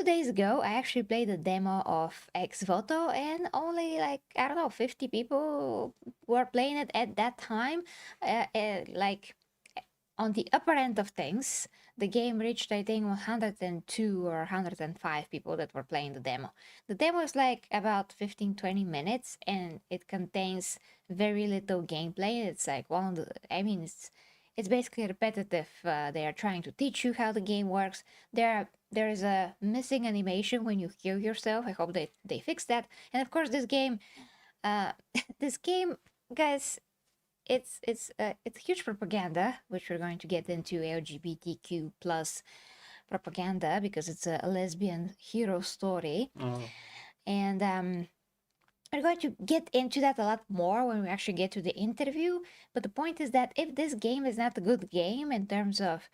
days ago, I actually played a demo of Voto, and only like, I don't know, 50 people were playing it at that time. Like on the upper end of things, the game reached, I think, 102 or 105 people that were playing the demo. The demo is like about 15-20 minutes, and it contains very little gameplay. It's like it's basically repetitive. They are trying to teach you how the game works. There is a missing animation when you heal yourself. I hope they fix that. And of course, this game, uh, this game, guys, it's huge propaganda, which we're going to get into LGBTQ plus propaganda because it's a lesbian hero story, Oh. and we're going to get into that a lot more when we actually get to the interview. But the point is that if this game is not a good game in terms of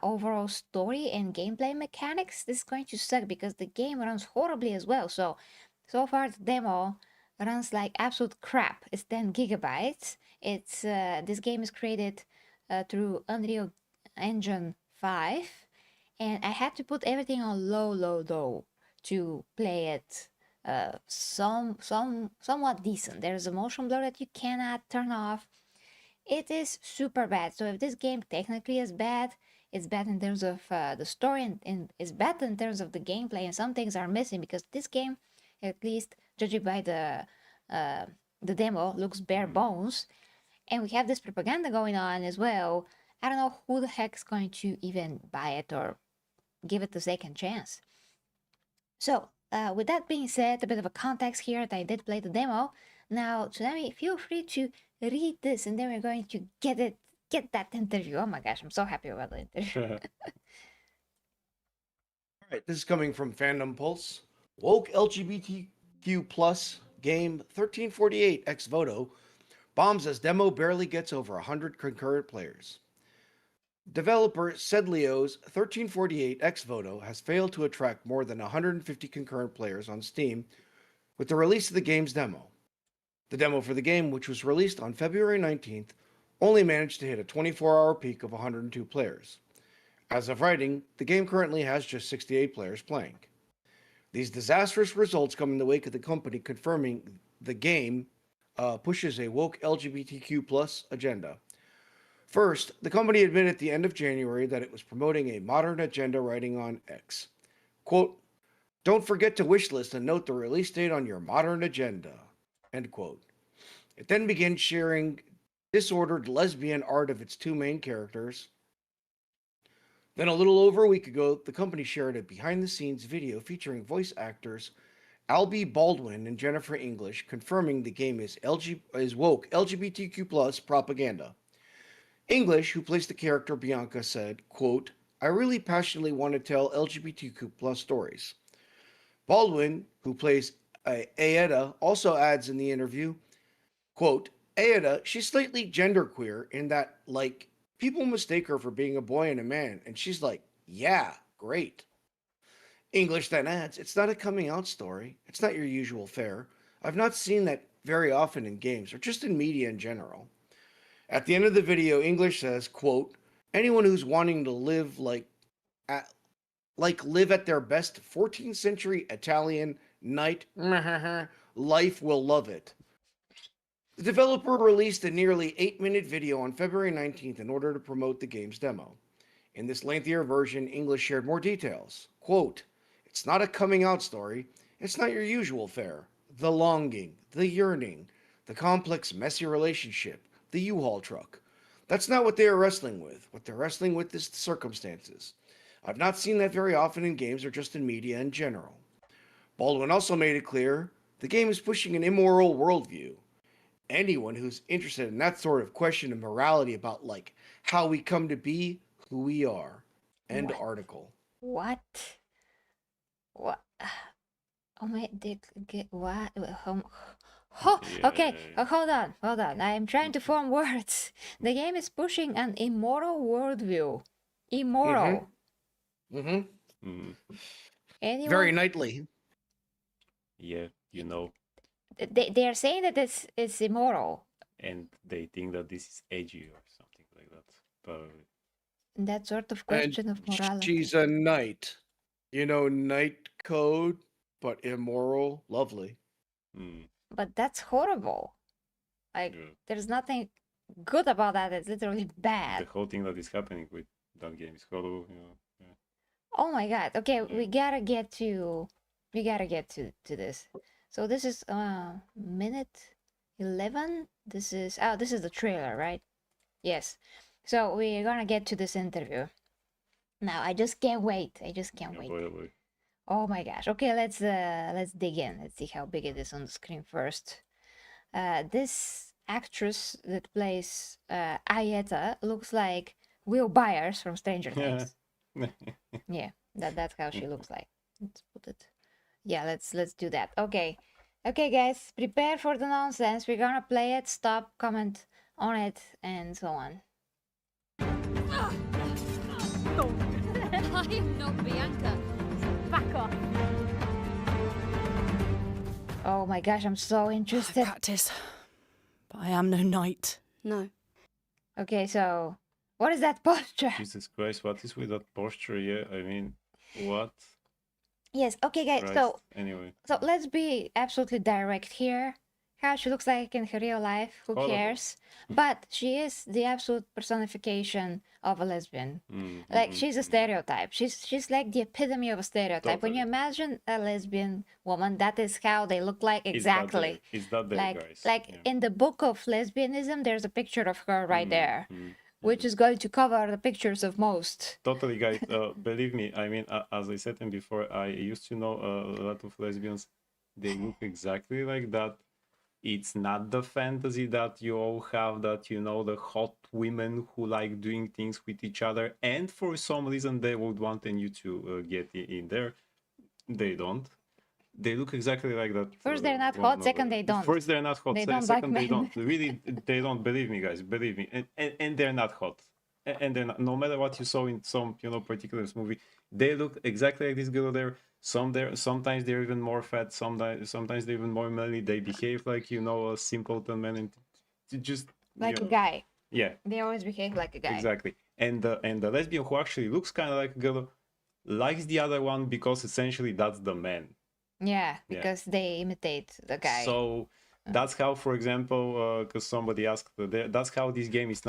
overall story and gameplay mechanics, this is going to suck because the game runs horribly as well. So far the demo runs like absolute crap. It's 10 gigabytes. It's this game is created through Unreal Engine 5, and I had to put everything on low to play it somewhat decent. There's a motion blur that you cannot turn off. It is super bad. So if this game technically is bad, it's bad in terms of the story, and it's bad in terms of the gameplay, and some things are missing because this game, at least judging by the demo, looks bare bones, and we have this propaganda going on as well. I don't know who the heck is going to even buy it or give it a second chance. So, with that being said, a bit of a context here that I did play the demo. Now, Tsunami, feel free to read this, and then we're going to get that interview. Oh my gosh, I'm so happy about the interview. All right, this is coming from Fandom Pulse. Woke LGBTQ plus game 1348 x Voto bombs as demo barely gets over 100 concurrent players. Developer Sedlio's 1348 x Voto has failed to attract more than 150 concurrent players on Steam with the release of the game's demo. The demo for the game, which was released on February 19th, only managed to hit a 24-hour peak of 102 players. As of writing, the game currently has just 68 players playing. These disastrous results come in the wake of the company confirming the game pushes a woke LGBTQ plus agenda. First, the company admitted at the end of January that it was promoting a modern agenda, writing on X. Quote, "Don't forget to wishlist and note the release date on your modern agenda." End quote. It then began sharing disordered lesbian art of its two main characters. Then a little over a week ago, the company shared a behind-the-scenes video featuring voice actors Albie Baldwin and Jennifer English, confirming the game is woke LGBTQ plus propaganda. English, who plays the character Bianca, said, quote, "I really passionately want to tell LGBTQ plus stories." Baldwin, who plays Aeda, also adds in the interview, quote, "Aeda, she's slightly genderqueer in that, like, people mistake her for being a boy and a man, and she's like, yeah, great." English then adds, "It's not a coming out story. It's not your usual fare. I've not seen that very often in games or just in media in general." At the end of the video, English says, quote, "Anyone who's wanting to live live at their best 14th century Italian knight life will love it." The developer released a nearly 8-minute video on February 19th in order to promote the game's demo. In this lengthier version, English shared more details. Quote, "It's not a coming out story. It's not your usual fare. The longing, the yearning, the complex, messy relationship, the U-Haul truck. That's not what they are wrestling with. What they're wrestling with is the circumstances. I've not seen that very often in games or just in media in general." Baldwin also made it clear the game is pushing an immoral worldview. Anyone who's interested in that sort of question of morality about, like, how we come to be who we are. End What? article. What? What? Oh my dick. What? Okay. Yeah. Hold on. I am trying to form words. The game is pushing an immoral worldview. Immoral. Mm-hmm. Mm, Anyone? Very knightly. yeah, you know, They are saying that this is immoral. and they think that this is edgy or something like that. But That sort of question of morality. She's a knight. Night code, but immoral, lovely. Mm, But that's horrible. Like, yeah. there's nothing good about that. It's literally The bad. whole thing that is happening with that game is horrible. Yeah. Oh my god. Okay, Yeah. we gotta get to this. So this is minute 11. This is the trailer, right? Yes. So we're gonna get to this interview. Now I just can't wait. I just can't wait. Boy. Oh my gosh. Okay, let's dig in. Let's see how big it is on the screen first. This actress that plays Ayeta looks like Will Byers from Stranger Things. Yeah, that's how she looks like. Let's put it. Yeah, let's do that. Okay. Okay, guys, prepare for the nonsense. We're gonna play it, stop, comment on it, and so on. I am not Bianca. Back off. Oh my gosh, I'm so I interested. practice, but I am no knight. No. Okay, so what is that posture? Jesus Christ, what is with that posture? Yeah, I mean, what? Yes, okay, guys, Christ. so Anyway. let's be absolutely direct here. How she looks like in her real life, who Horrible. cares? But she is the absolute personification of a lesbian. Like, she's a stereotype. She's like the epitome of a stereotype. When you Totally. imagine a lesbian woman, that is how they look like exactly. Is that there, guys? Like Yeah. in the book of lesbianism, there's a picture of her right there, mm, which is going to cover the pictures of most. Totally, guys. Believe me, I mean, as I said before, I used to know a lot of lesbians. They look exactly like that. It's not the fantasy that you all have, that the hot women who like doing things with each other, and for some reason they would want you to get in there. They don't. They look exactly like that. First they're not one hot, second another. they don't. First they're not hot. They don't like Second they men. don't. Really, they don't. Believe me, guys. Believe me. And they're not hot. And they're not, no matter what you saw in some particular movie, they look exactly like this girl there. Sometimes they're even more fat. Sometimes they're even more manly. They behave like a simpleton man, and just Like a guy. Yeah, They always behave like a guy. exactly. And the lesbian who actually looks kind of like a girl likes the other one because essentially that's the man. Yeah, because they imitate the guy. So that's how, for example, because somebody asked, that's how this game is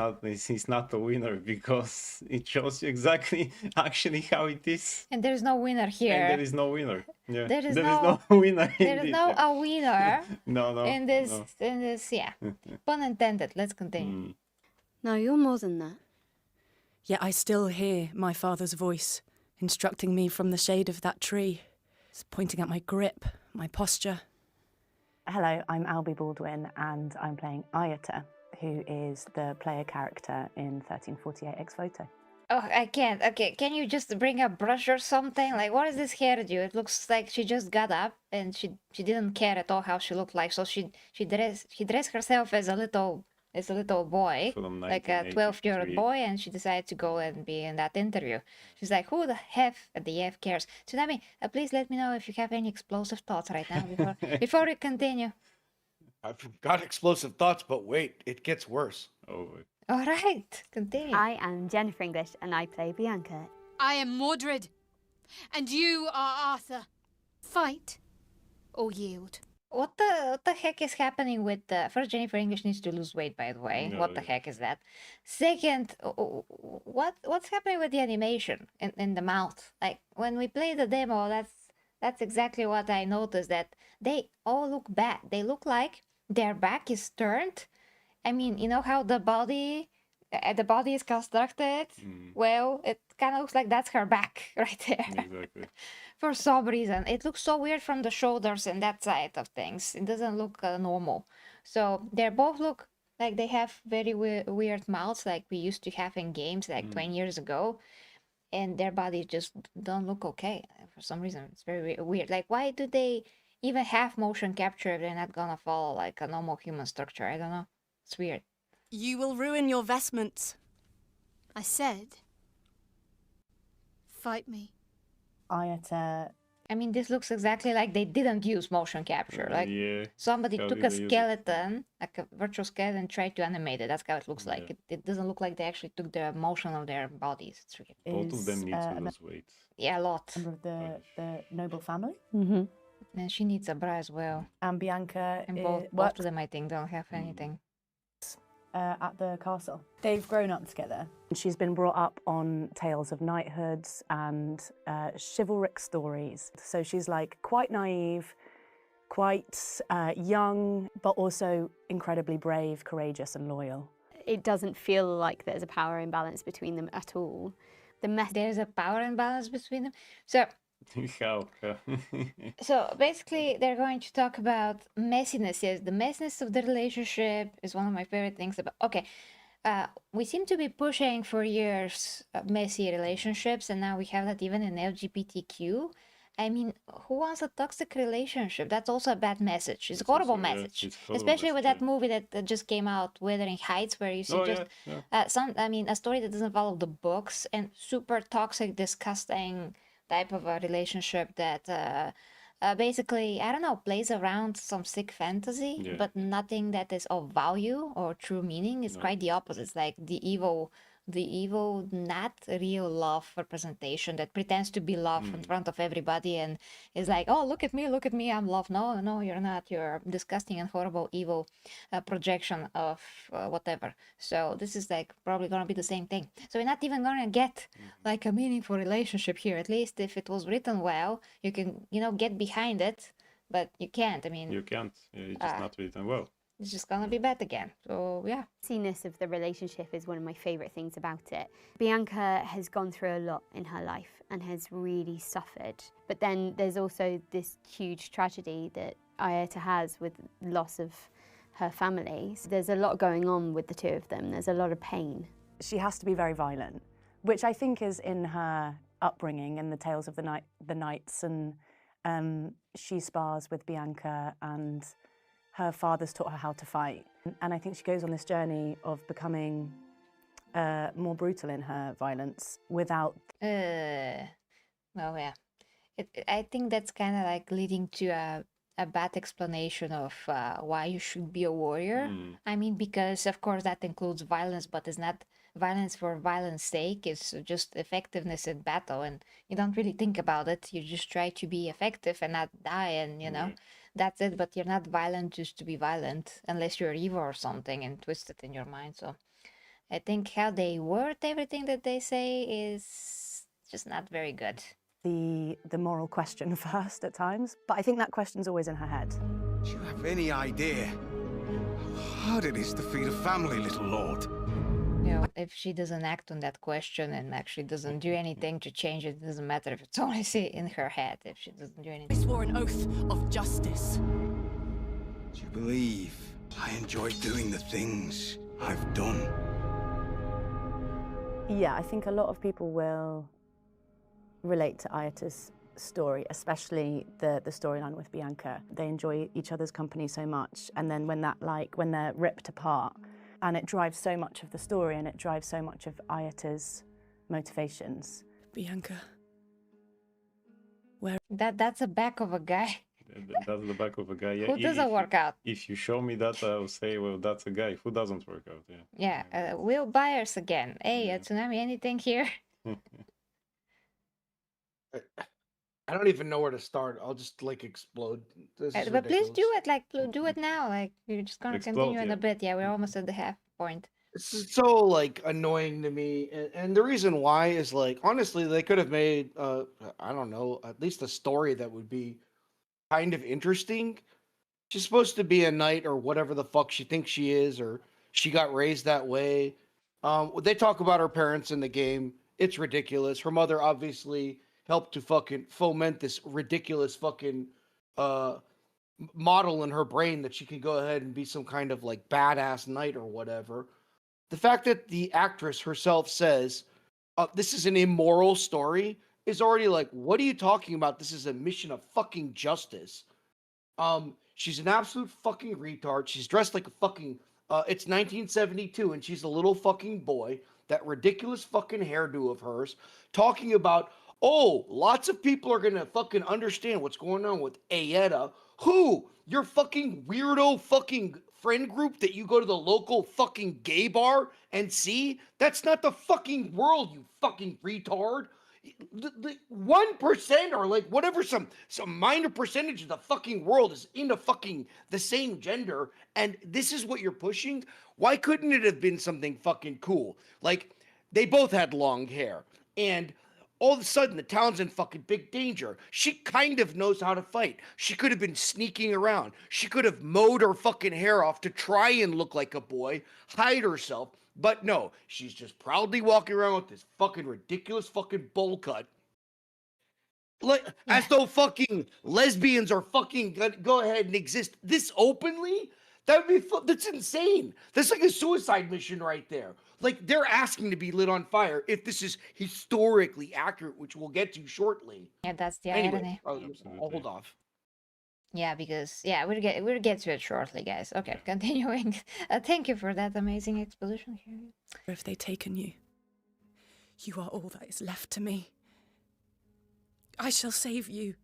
not a winner, because it shows you exactly actually how it is. And there's no winner here. And there is no winner. Yeah. There is no winner. There is indeed, no yeah. a winner No. in this no. yeah. Pun intended. Let's continue. Mm. No, you're more than that. Yet I still hear my father's voice, instructing me from the shade of that tree. It's pointing at my grip, my posture. Hello, I'm Albie Baldwin and I'm playing Ayata, who is the player character in 1348 Ex Voto. Oh, I can't. Okay, can you just bring a brush or something? Like, what is this hairdo? It looks like she just got up and she didn't care at all how she looked like. So she dressed herself as a little boy, From like a 12-year-old 1983. boy, and she decided to go and be in that interview. She's like, who the F cares? Tsunami, please let me know if you have any explosive thoughts right now before we continue. I've got explosive thoughts, but wait, it gets worse. Oh, All right, continue. I am Jennifer English and I play Bianca. I am Mordred. And you are Arthur. Fight or yield. What the heck is happening with first, Jennifer English needs to lose weight, by the way. No, What the yeah. heck is that? Second, what's happening with the animation in the mouth? Like, when we play the demo, that's exactly what I noticed, that they all look bad. They look like their back is turned. I mean, you know how the body is constructed? Well, it kind of looks like that's her back right there. exactly. For some reason, it looks so weird from the shoulders and that side of things. It doesn't look normal. So they both look like they have very weird mouths, like we used to have in games like 20 years ago, and their bodies just don't look okay for some reason. It's very weird. Like, why do they even have motion capture if they're not gonna follow like a normal human structure? I don't know. It's weird. You will ruin your vestments. I said, fight me. Ayata I mean, this looks exactly like they didn't use motion capture. Like Yeah. somebody How took did a they use it? skeleton, like a virtual skeleton, and tried to animate it. That's how it looks like. Yeah. It doesn't look like they actually took the motion of their bodies. It's really, Both of them Is, need to lose weight. yeah, a lot. member of the noble family. Mm-hmm. And she needs a bra as well. And Bianca And both of works them, I think, don't have anything. at the castle. They've grown up together. She's been brought up on tales of knighthoods and chivalric stories. So she's like quite naive, quite young, but also incredibly brave, courageous, and loyal. It doesn't feel like there's a power imbalance between them at all. There's a power imbalance between them. So How? So basically, they're going to talk about messiness. Yes, the messiness of the relationship is one of my favorite things about. Okay, we seem to be pushing for years messy relationships, and now we have that even in LGBTQ. I mean, who wants a toxic relationship? That's also a bad message. It's a horrible also- yeah, message, it's horrible especially with message, that movie that just came out, Wuthering Heights, where you see Oh, just yeah, yeah. I mean, a story that doesn't follow the books and super toxic, disgusting type of a relationship that basically, I don't know, plays around some sick fantasy, Yeah. but nothing that is of value or true meaning. It's No. quite the opposite. It's like the evil, not real love representation that pretends to be love in front of everybody and is like, oh, look at me, I'm love. No, no, you're not. You're disgusting and horrible, evil projection of whatever. So this is like probably gonna be the same thing. So we're not even gonna get like a meaningful relationship here. At least if it was written well, you can, get behind it, but you can't. I mean, You can't. It's just not written well. it's just gonna be bad again. So yeah. messiness of the relationship is one of my favourite things about it. Bianca has gone through a lot in her life and has really suffered. But then there's also this huge tragedy that Ayeta has with loss of her family. So there's a lot going on with the two of them. There's a lot of pain. She has to be very violent, which I think is in her upbringing and the tales of the knights. And she spars with Bianca, and her father's taught her how to fight. And I think she goes on this journey of becoming more brutal in her violence without. Well, yeah. I think that's kind of like leading to a bad explanation of why you should be a warrior. I mean, because of course that includes violence, but it's not violence for violence sake. It's just effectiveness in battle, and you don't really think about it. You just try to be effective and not die, and that's it. But you're not violent just to be violent, unless you're evil or something and twisted in your mind. So I think how they word everything that they say is just not very good. The moral question first at times, but I think that question's always in her head. Do you have any idea how hard it is to feed a family, little lord? If she doesn't act on that question and actually doesn't do anything to change it, it doesn't matter if it's only in her head. If she doesn't do anything. I swore an oath of justice. Do you believe I enjoy doing the things I've done? Yeah, I think a lot of people will relate to Ayeta's story, especially the storyline with Bianca. They enjoy each other's company so much, and then when they're ripped apart, and it drives so much of the story, and it drives so much of Ayeta's motivations. Bianca. That's the back of a guy That's the back of a guy. Yeah, who doesn't work out. If you show me that, I'll say, well, that's a guy who doesn't work out. Yeah. Yeah, Will Byers again. Hey, Yeah. Tsunami, anything here? I don't even know where to start. I'll just explode. This is But please do ridiculous. it. Like, do it now. Like, we're just gonna Explode, continue in yeah. a bit. Yeah, we're almost at the half point. It's just so annoying to me, and the reason why is honestly they could have made I don't know, at least a story that would be kind of interesting. She's supposed to be a knight or whatever the fuck she thinks she is, or she got raised that way. They talk about her parents in the game. It's ridiculous. Her mother obviously helped to fucking foment this ridiculous fucking model in her brain that she can go ahead and be some kind of badass knight or whatever. The fact that the actress herself says this is an immoral story is already what are you talking about? This is a mission of fucking justice. She's an absolute fucking retard. She's dressed like a fucking it's 1972 and she's a little fucking boy. That ridiculous fucking hairdo of hers, talking about, Oh, lots of people are gonna fucking understand what's going on with Ayeta. Who? Your fucking weirdo fucking friend group that you go to the local fucking gay bar and see? That's not the fucking world, you fucking retard. The 1% or like whatever, some minor percentage of the fucking world is into fucking the same gender, and this is what you're pushing. Why couldn't it have been something fucking cool? Like, they both had long hair, and all of a sudden the town's in fucking big danger. She kind of knows how to fight. She could have been sneaking around. She could have mowed her fucking hair off to try and look like a boy, hide herself. But no, she's just proudly walking around with this fucking ridiculous fucking bowl cut. Like, as though fucking lesbians are fucking gonna go ahead and exist this openly. That would be that's insane. That's like a suicide mission right there. Like, they're asking to be lit on fire if this is historically accurate, which we'll get to shortly. Yeah, that's the Anyway, irony. I'll hold off. Yeah, because we'll get to it shortly, guys. Okay, continuing. Thank you for that amazing exposition here. If they've taken you, you are all that is left to me. I shall save you.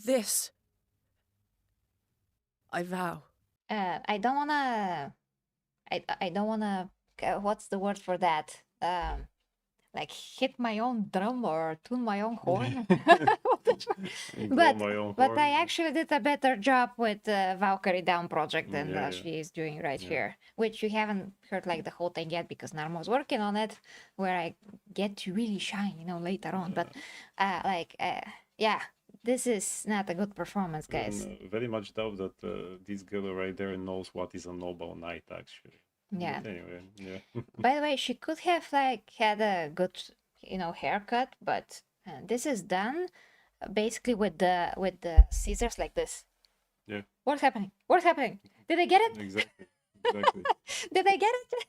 This, I vow. I don't wanna. I don't wanna. What's the word for that? Like hit my own drum or tune my own horn. But I actually did a better job with Valkyrie Down project than she is doing right here, which you haven't heard like the whole thing yet because Narmo's working on it, where I get to really shine, later on. But yeah, this is not a good performance, guys. Very much doubt that this girl right there knows what is a noble knight, actually. Yeah. But anyway, yeah. By the way, she could have like had a good, haircut, but this is done basically with the scissors like this. Yeah. What's happening? What's happening? Did I get it? Exactly. Did I get it?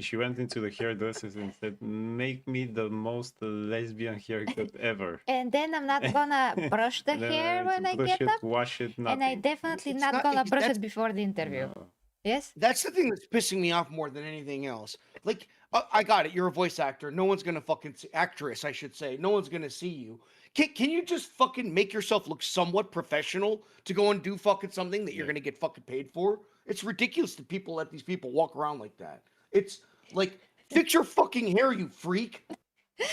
She went into the hairdressers and said, "Make me the most lesbian haircut ever." And then I'm not gonna brush the hair when I get up. Wash it, nothing. And I definitely not gonna brush it before the interview. No. Yes? That's the thing that's pissing me off more than anything else. Like, I got it. You're a voice actor. No one's gonna fucking actress, I should say. No one's gonna see you. Can you just fucking make yourself look somewhat professional to go and do fucking something that you're gonna get fucking paid for? It's ridiculous that people let these people walk around like that. It's like, fix your fucking hair, you freak.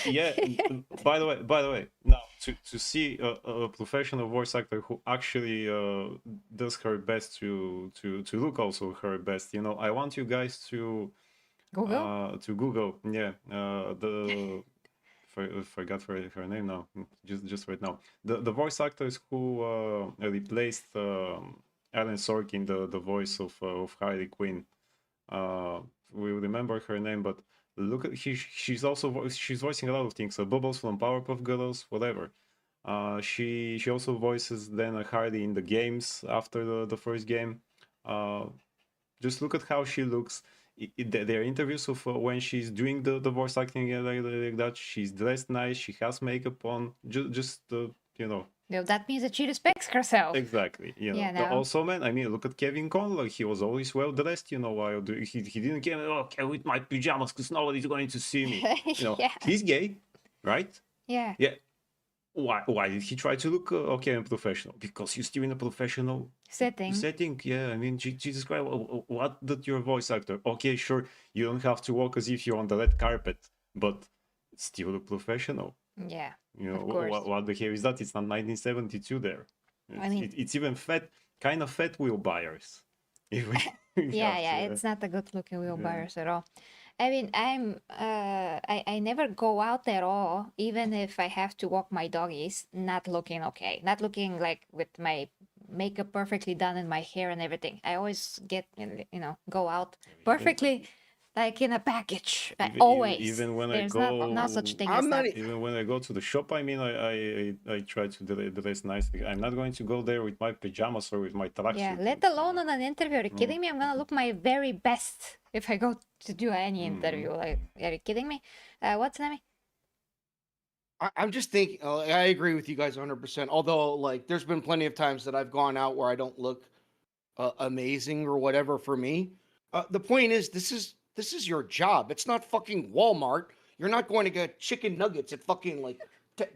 Yeah. By the way, now to see a professional voice actor who actually does her best to look also her best, I want you guys to Google. Yeah. Forgot her name now. Just right now. The voice actors who replaced Alan Sorkin, the voice of Harley Quinn. We remember her name, but look at she's voicing a lot of things. Bubbles from Powerpuff Girls, whatever. She also voices then Harley in the games after the first game. Just look at how she looks. There are interviews of when she's doing the voice acting like that. She's dressed nice. She has makeup on. Just that means that she respects herself. Exactly. Also, man, I mean, look at Kevin Conroy. He was always well dressed. While he didn't care. Okay, with my pajamas because nobody's going to see me. He's gay, right? Yeah. Yeah. Why did he try to look okay and professional? Because he's still in a professional setting. Yeah, I mean, Jesus Christ, what did your voice actor? Okay, sure, you don't have to walk as if you're on the red carpet, but still look professional. Yeah. What the hell is that? It's not 1972 there. It's even kind of fat wheel buyers. It's not a good looking wheel buyers at all. I mean, I never go out at all, even if I have to walk my doggies, not looking okay, not looking like with my makeup perfectly done and my hair and everything. I always get, go out perfectly, like in a package. Always. Even when There's I go, not such thing as that. Even when I go to the shop, I mean, I try to dress nicely. I'm not going to go there with my pajamas or with my tracksuit. Yeah, let alone on an interview. Are you kidding me? I'm gonna look my very best if I go to do any interview. Like, are you kidding me? What's Nami? I'm just thinking. I agree with you guys 100%. Although, like, there's been plenty of times that I've gone out where I don't look amazing or whatever. For me, the point is, this is your job. It's not fucking Walmart. You're not going to get chicken nuggets at fucking like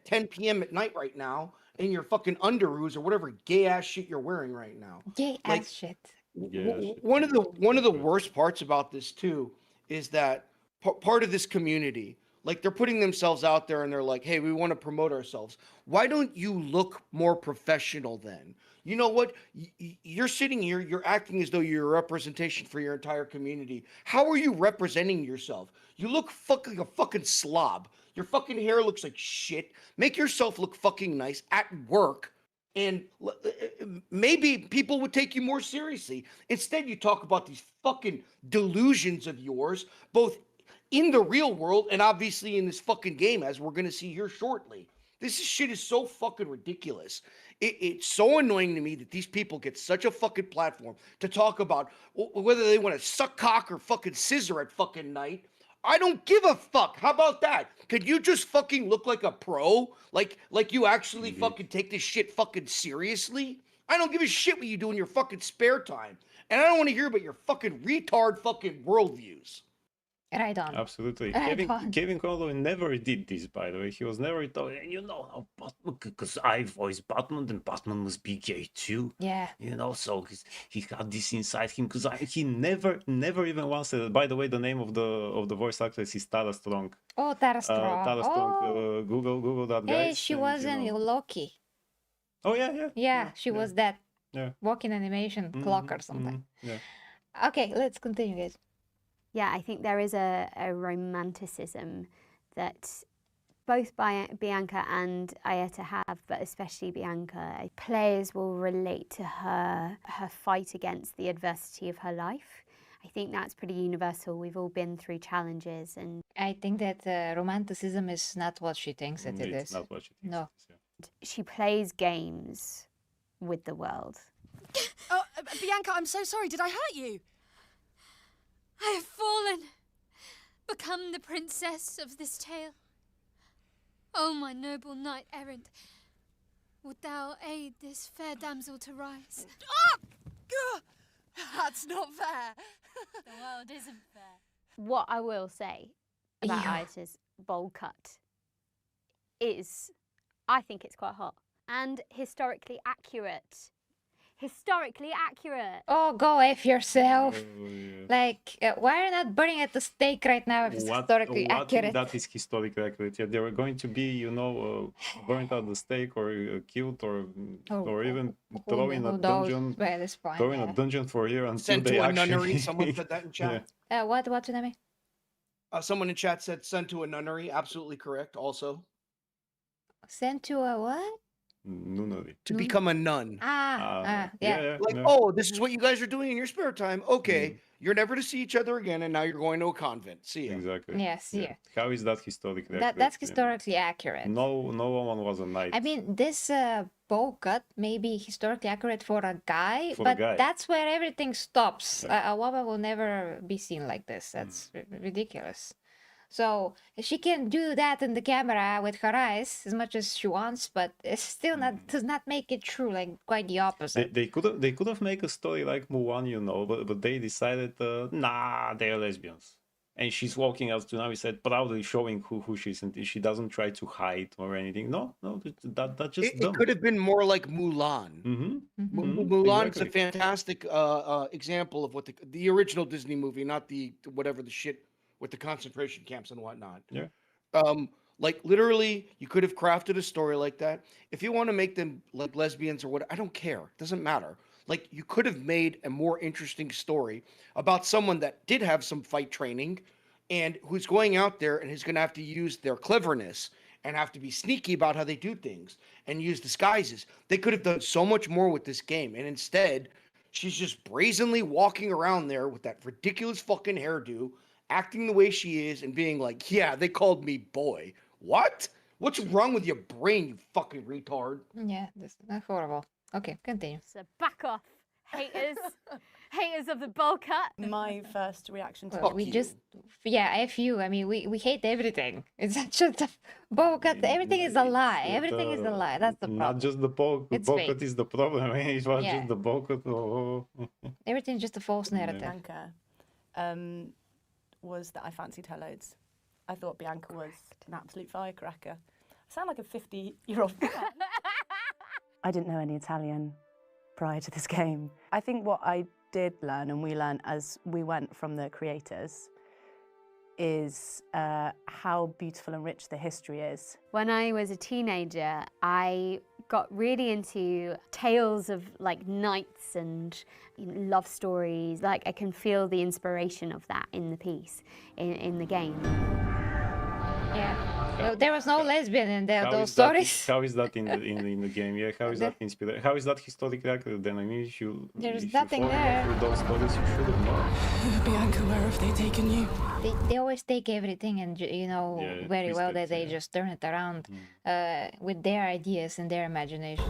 10 p.m. at night right now in your fucking underoos or whatever gay ass shit you're wearing right now. Gay Like, ass shit. Yeah, shit. one of the worst parts about this too is that part of this community, like they're putting themselves out there and they're like, hey, we want to promote ourselves. Why don't you look more professional then? You know what? You're sitting here, you're acting as though you're a representation for your entire community. How are you representing yourself? You look fucking like a fucking slob. Your fucking hair looks like shit. Make yourself look fucking nice at work, and maybe people would take you more seriously. Instead, you talk about these fucking delusions of yours, both in the real world and obviously in this fucking game, as we're going to see here shortly. This shit is so fucking ridiculous. It's so annoying to me that these people get such a fucking platform to talk about whether they want to suck cock or fucking scissor at fucking night. I don't give a fuck. How about that? Could you just fucking look like a pro? Like you actually fucking take this shit fucking seriously? I don't give a shit what you do in your fucking spare time. And I don't want to hear about your fucking retard fucking worldviews. Right on. Absolutely. Right on. Kevin Conroy never did this, by the way. He was never told, because I voiced Batman, then Batman must be gay too. Yeah. So he had this inside him, because he never even once said. By the way, the name of the voice actress is Tara Strong. Oh, Tara Strong. Tara Strong. Google that, guys. Hey, she was in Loki. Oh yeah. Yeah, she was that Yeah. walking animation clock or something. Yeah. Okay, let's continue, guys. Yeah, I think there is a romanticism that both Bianca and Ayeta have, but especially Bianca. Players will relate to her fight against the adversity of her life. I think that's pretty universal. We've all been through challenges, and I think that romanticism is not what she thinks that it It's is. not what she thinks. No. it is, yeah. she plays games with the world. Oh, Bianca, I'm so sorry. Did I hurt you? I have fallen, become the princess of this tale. O my noble knight errant, wilt thou aid this fair damsel to rise? That's not fair. The world isn't fair. What I will say about Yeah. Ayeta's bowl cut is, I think it's quite hot and historically accurate. Historically accurate. Oh, go F yourself. Oh, yeah. Like, why are you not burning at the stake right now if it's historically what accurate? That is historically accurate. Yeah, they were going to be, burnt at the stake or killed or even thrown in a Who knows dungeon. by this point, Thrown in yeah. a dungeon for a year until Sent they to a actually... nunnery. Someone said that in chat. What, Tsunami? Someone in chat said sent to a nunnery. Absolutely correct. Also, Sent to a what? Nunnery. to become a nun. Yeah. Like, oh, this is what you guys are doing in your spare time. Okay, you're never to see each other again, and now you're going to a convent. See ya. Exactly. Yes, yeah. How is that historically accurate? That's Yeah. historically accurate. No woman was a knight. I mean, this bow cut may be historically accurate for a guy, For a but guy. that's where everything stops. Yeah. A woman will never be seen like this. That's ridiculous. So she can do that in the camera with her eyes as much as she wants, but it's still not does not make it true. Like quite the opposite. They could have made a story like Mulan, but they decided, nah, they're lesbians. And she's walking out to now, we said, proudly showing who she is, and she doesn't try to hide or anything. No, that's just dumb. It could have been more like Mulan. Mulan's a Exactly. fantastic example of what the original Disney movie, not the whatever the shit with the concentration camps and whatnot. Yeah. Like literally, you could have crafted a story like that. If you want to make them like lesbians or what, I don't care. It doesn't matter. Like you could have made a more interesting story about someone that did have some fight training and who's going out there and is going to have to use their cleverness and have to be sneaky about how they do things and use disguises. They could have done so much more with this game. And instead, she's just brazenly walking around there with that ridiculous fucking hairdo, acting the way she is and being like, yeah, they called me boy. What? What's wrong with your brain, you fucking retard? Yeah, that's horrible. Okay, continue. So back off, haters. Haters of the bowl cut. My first reaction to Well, Fuck we you. just, F you. I mean, we hate everything. It's not just a bow cut. Everything is a lie. Everything is a lie. That's the Not problem. just the bow It's cut fake. is the problem. It was Yeah. just the bow cut. Oh. Everything's just a false narrative. Bianca was that I fancied her loads. I thought Bianca was an absolute firecracker. I sound like a 50-year-old man. I didn't know any Italian prior to this game. I think what I did learn, and we learned as we went from the creators, is how beautiful and rich the history is. When I was a teenager, I got really into tales of like knights and love stories. Like I can feel the inspiration of that in the piece, in the game. Yeah. Well, there was no lesbian in there, How those is that, stories. how is that in the game? Yeah, how is that inspired? How is that historically accurate then? I mean, There's if nothing you follow there. through those stories, you should have known. Bianca, where have they taken you? They always take everything and Yeah, very well twist that it, they yeah. just turn it around with their ideas and their imagination.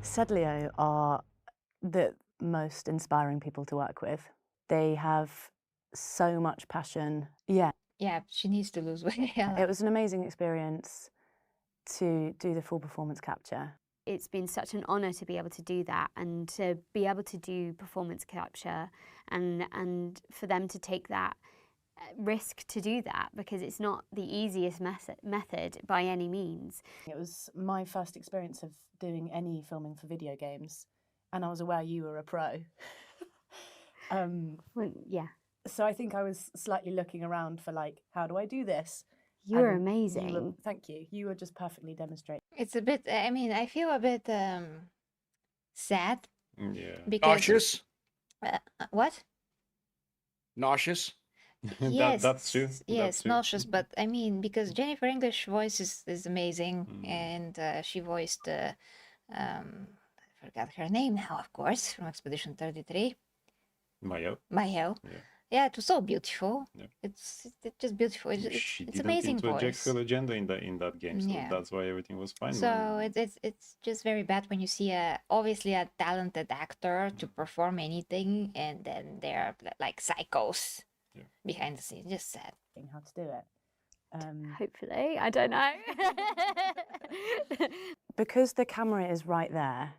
Sedlio are the most inspiring people to work with. They have so much passion. Yeah, Yeah, she needs to lose weight. it was an amazing experience to do the full performance capture. It's been such an honour to be able to do that and to be able to do performance capture and for them to take that risk to do that, because it's not the easiest method by any means. It was my first experience of doing any filming for video games, and I was aware you were a pro. Well, yeah, So I think I was slightly looking around for like, how do I do this? you're And amazing. thank you. You were just perfectly demonstrating. It's a bit, I mean, I feel a bit sad Yeah. because... Nauseous? What? Nauseous? Yes, that's true. yes, That's true. nauseous, but I mean, because Jennifer English voice is amazing, and she voiced, I forgot her name now, of course, from Expedition 33, Maya. Mayo. Yeah. Yeah, it was so beautiful. Yeah. It's just beautiful. She It's didn't amazing interject voice. her agenda in that game, so Yeah. that's why everything was fine. So it's just very bad when you see obviously a talented actor to perform anything, and then they're like psychos Yeah. behind the scenes. Just sad. How to do it. Hopefully, I don't know. Because the camera is right there,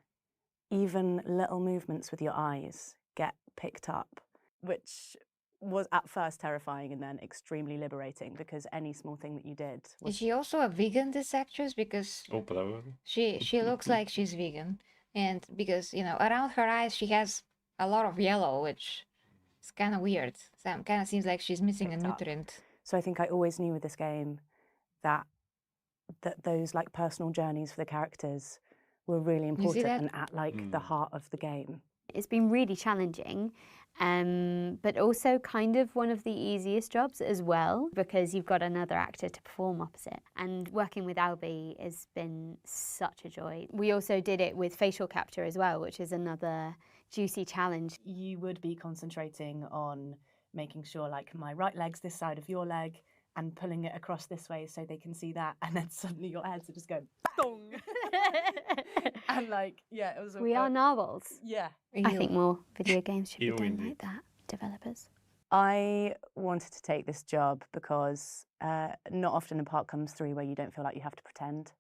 even little movements with your eyes get picked up, which was at first terrifying and then extremely liberating, because any small thing that you did Is was... she also a vegan, this actress? Because Oh, probably. she looks like she's vegan, and because around her eyes she has a lot of yellow, which is kind of weird. So kind of seems like she's missing a Picked up. nutrient. So I think I always knew with this game that those like personal journeys for the characters were really important that? and at like the heart of the game. It's been really challenging, but also kind of one of the easiest jobs as well, because you've got another actor to perform opposite. And working with Albie has been such a joy. We also did it with facial capture as well, which is another juicy challenge. You would be concentrating on making sure like my right leg's this side of your leg and pulling it across this way so they can see that, and then suddenly your heads are just going bong. And like, yeah, it was We are narwhals. Yeah. I think more video games should be Ew, done indeed. like that, developers. I wanted to take this job because not often a part comes through where you don't feel like you have to pretend.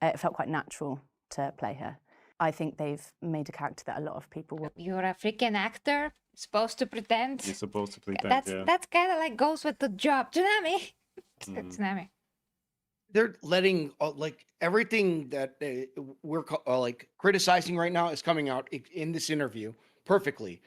It felt quite natural to play her. I think they've made a character that a lot of people will... You're a freaking actor, supposed to pretend. You're supposed to pretend, That's kind of like goes with the job. Tsunami. Tsunami. They're letting like everything that we're like criticizing right now is coming out in this interview perfectly.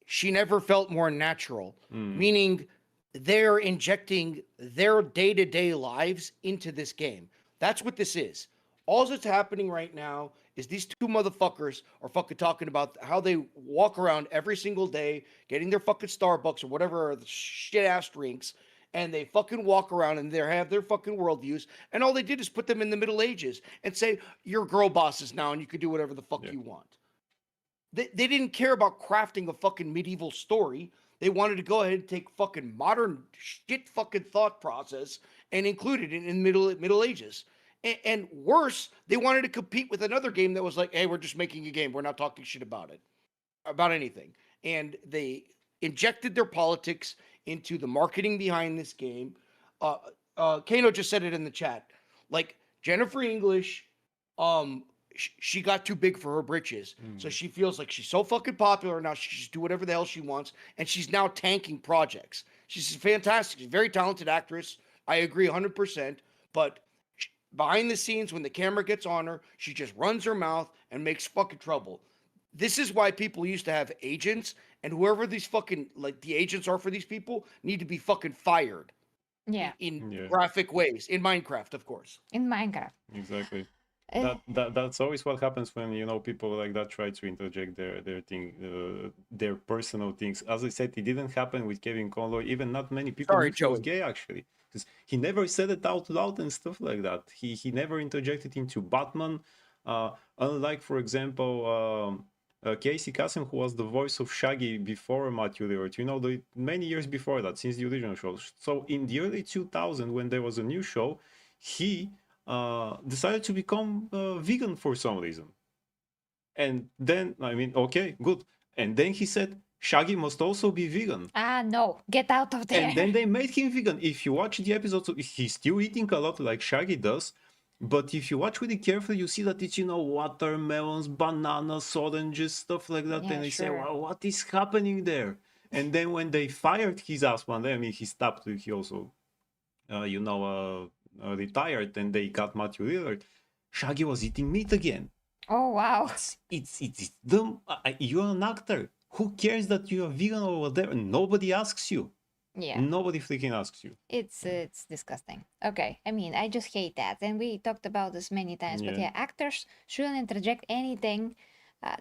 She never felt more natural, meaning they're injecting their day-to-day lives into this game. That's what this is. All that's happening right now is these two motherfuckers are fucking talking about how they walk around every single day, getting their fucking Starbucks or whatever shit ass drinks, and they fucking walk around and they have their fucking worldviews, and all they did is put them in the Middle Ages and say, you're girl bosses now and you can do whatever the fuck you want. They didn't care about crafting a fucking medieval story. They wanted to go ahead and take fucking modern shit fucking thought process and include it in Middle Ages. And worse, they wanted to compete with another game that was like, hey, we're just making a game. We're not talking shit about it, about anything. And they injected their politics into the marketing behind this game. Kano just said it in the chat. Like, Jennifer English she got too big for her britches. So she feels like she's so fucking popular now. She can just do whatever the hell she wants, and she's now tanking projects. She's fantastic. She's a very talented actress. I agree 100%. But behind the scenes, when the camera gets on her, she just runs her mouth and makes fucking trouble. This is why people used to have agents, and whoever these fucking like the agents are for these people need to be fucking fired. Yeah. In graphic ways, in Minecraft, of course. In Minecraft. Exactly. That's always what happens when people like that try to interject their thing, their personal things. As I said, it didn't happen with Kevin Conroy. Even not many people knew he was gay, actually, because he never said it out loud and stuff like that. He never interjected into Batman. Unlike, for example, Casey Kasem, who was the voice of Shaggy before Matthew Lillard, many years before that, since the original show. So in the early 2000s, when there was a new show, he decided to become vegan for some reason. And then, okay, good. And then he said, Shaggy must also be vegan. No, get out of there. And then they made him vegan. If you watch the episodes, he's still eating a lot like Shaggy does. But if you watch really carefully, you see that it's, watermelons, bananas, oranges, stuff like that. Yeah, and they say, sure. well, what is happening there? And then when they fired his ass one day, he stopped, he also, retired, and they got Matthew Lillard. Shaggy was eating meat again. Oh, wow. It's dumb. You're an actor. Who cares that you're vegan or whatever? Nobody asks you. Yeah. Nobody freaking asks you. It's disgusting. Okay, I just hate that, and we talked about this many times. But yeah, actors shouldn't interject anything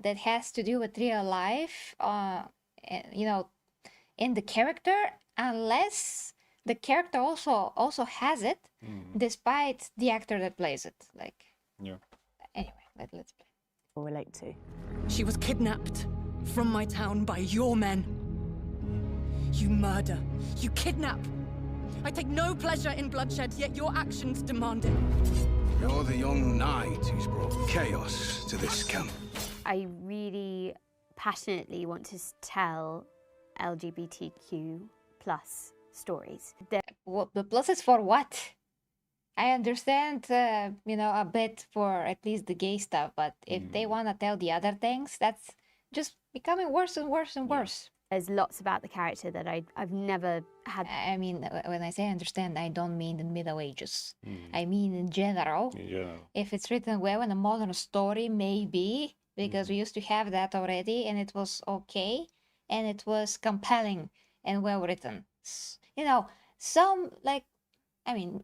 that has to do with real life, in the character, unless the character also has it, despite the actor that plays it. Anyway, let's play. Relate to. She was kidnapped from my town by your men. You murder. You kidnap. I take no pleasure in bloodshed, yet your actions demand it. You're the young knight who's brought chaos to this camp. I really passionately want to tell LGBTQ plus stories. The plus is for what? I understand, a bit for at least the gay stuff, but if they want to tell the other things, that's just becoming worse and worse and worse. There's lots about the character that I've never had. When I say understand, I don't mean the Middle Ages. I mean in general. If it's written well in a modern story, maybe, because we used to have that already, and it was okay, and it was compelling and well written. Some,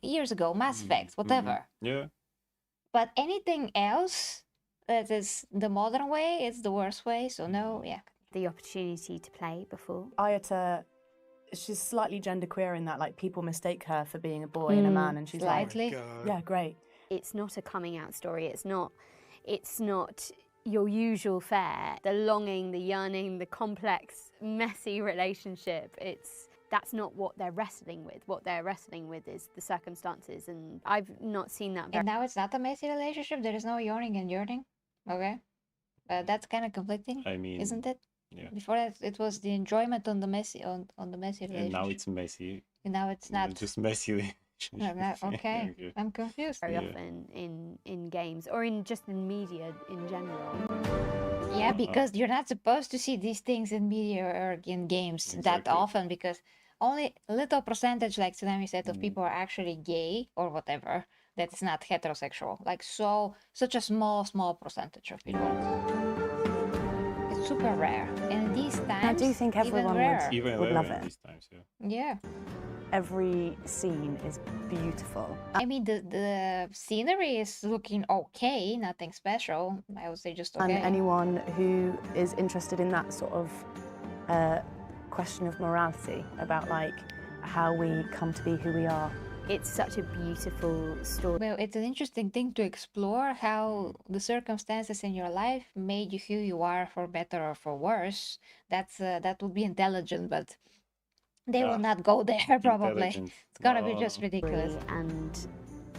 years ago, Mass Effect, whatever. Yeah. But anything else that is the modern way, it's the worst way, so no, yeah. The opportunity to play before. Ayata, she's slightly genderqueer in that, people mistake her for being a boy and a man, and she's slightly. like, yeah, great. It's not a coming out story. It's not your usual fare. The longing, the yearning, the complex, messy relationship. That's not what they're wrestling with. What they're wrestling with is the circumstances, and I've not seen that. And now it's not a messy relationship. There is no yawning and yearning. Okay, that's kind of conflicting. Isn't it? Yeah. Before that, it was the enjoyment on the messy relationship. And now it's messy. And now it's not. It's just messy. Okay, I'm confused. Very often in games or in media in general. Yeah, because you're not supposed to see these things in media or in games that often, because only a little percentage, like Tsunami said, of people are actually gay or whatever. That's not heterosexual. Such a small percentage of people. It's super rare, and these times I do think everyone would love it. These times, yeah. Every scene is beautiful. The scenery is looking okay, nothing special. I would say just okay. And anyone who is interested in that sort of question of morality about how we come to be who we are. It's such a beautiful story. Well, it's an interesting thing to explore, how the circumstances in your life made you who you are, for better or for worse. That would be intelligent, but they will not go there probably. It's gonna be just ridiculous. And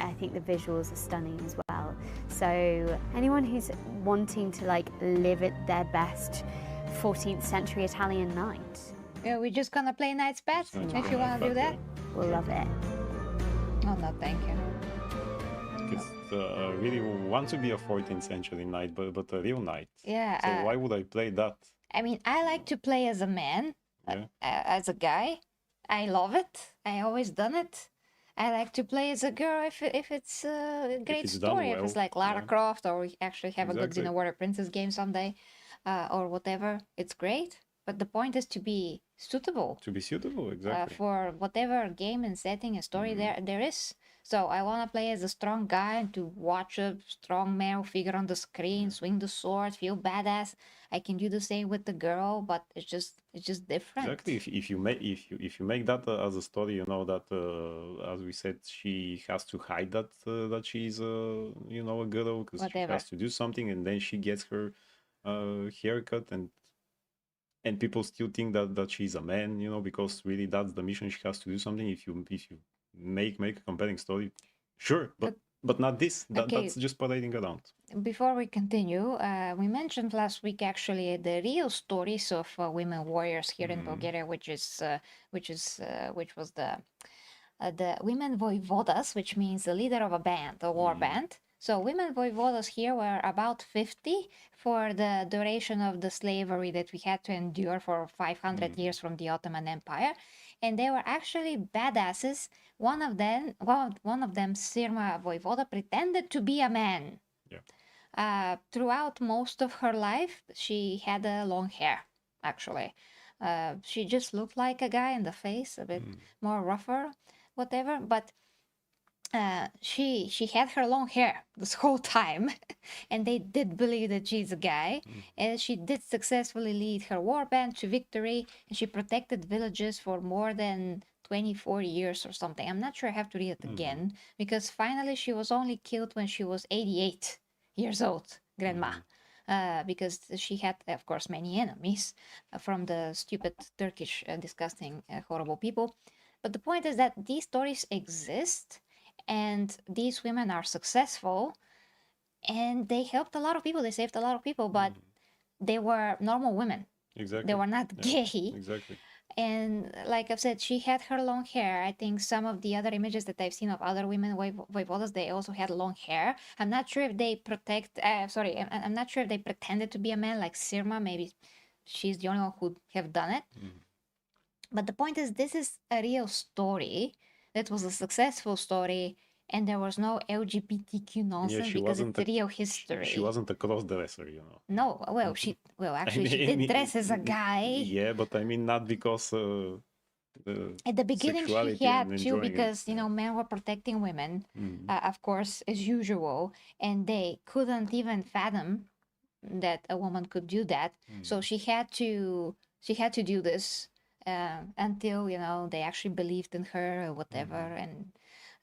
I think the visuals are stunning as well. So anyone who's wanting to live at their best 14th century Italian night. Yeah, we're just gonna play Knight's Path if you wanna do that. We'll love it. Oh no, thank you. just really want to be a 14th century knight, but a real knight. Yeah. So why would I play that? I mean, I like to play as a man, Yeah. as a guy. I love it. I always done it. I like to play as a girl if it's a great it's done story, if well, it's like Lara yeah. Croft, or we actually have a good Exactly. Xena Warrior Princess game someday, or whatever. It's great, but the point is to be suitable To be suitable, exactly. for whatever game and setting and story there is. So I want to play as a strong guy and to watch a strong male figure on the screen, swing the sword, feel badass. I can do the same with the girl, but it's just different. Exactly. If you make that as a story, you know that as we said, she has to hide that she's a girl because she Whatever. has to do something, and then she gets her haircut, and people still think that she's a man, because really that's the mission. She has to do something. If you make a compelling story, sure, but not this. Okay. That's just parading around. Before we continue, we mentioned last week actually the real stories of women warriors here in Bulgaria, which was the women voivodas, which means the leader of a band, a war band. So women voivodas here were about 50 for the duration of the slavery that we had to endure for 500 years from the Ottoman Empire, and they were actually badasses. One of them, Sirma Voivoda, pretended to be a man. Throughout most of her life, she had long hair, actually. She just looked like a guy in the face, a bit more rougher, whatever, but she had her long hair this whole time, and they did believe that she's a guy, and she did successfully lead her war band to victory, and she protected villages for more than 24 years or something. I'm not sure, I have to read it again, because finally she was only killed when she was 88 years old, grandma. Because she had, of course, many enemies from the stupid Turkish, disgusting, horrible people. But the point is that these stories exist, and these women are successful, and they helped a lot of people. They saved a lot of people, but they were normal women. Exactly. They were not gay. Exactly. And like I've said, she had her long hair. I think some of the other images that I've seen of other women voivodas, they also had long hair. I'm not sure if they I'm not sure if they pretended to be a man like Sirma. Maybe she's the only one who have done it. But the point is, this is a real story that was a successful story, and there was no LGBTQ nonsense because it's real history. She wasn't a cross-dresser, No, well, actually she did dress as a guy. Yeah, but I mean not because at the beginning she had to, because men were protecting women, of course, as usual, and they couldn't even fathom that a woman could do that. So she had to do this until they actually believed in her or whatever,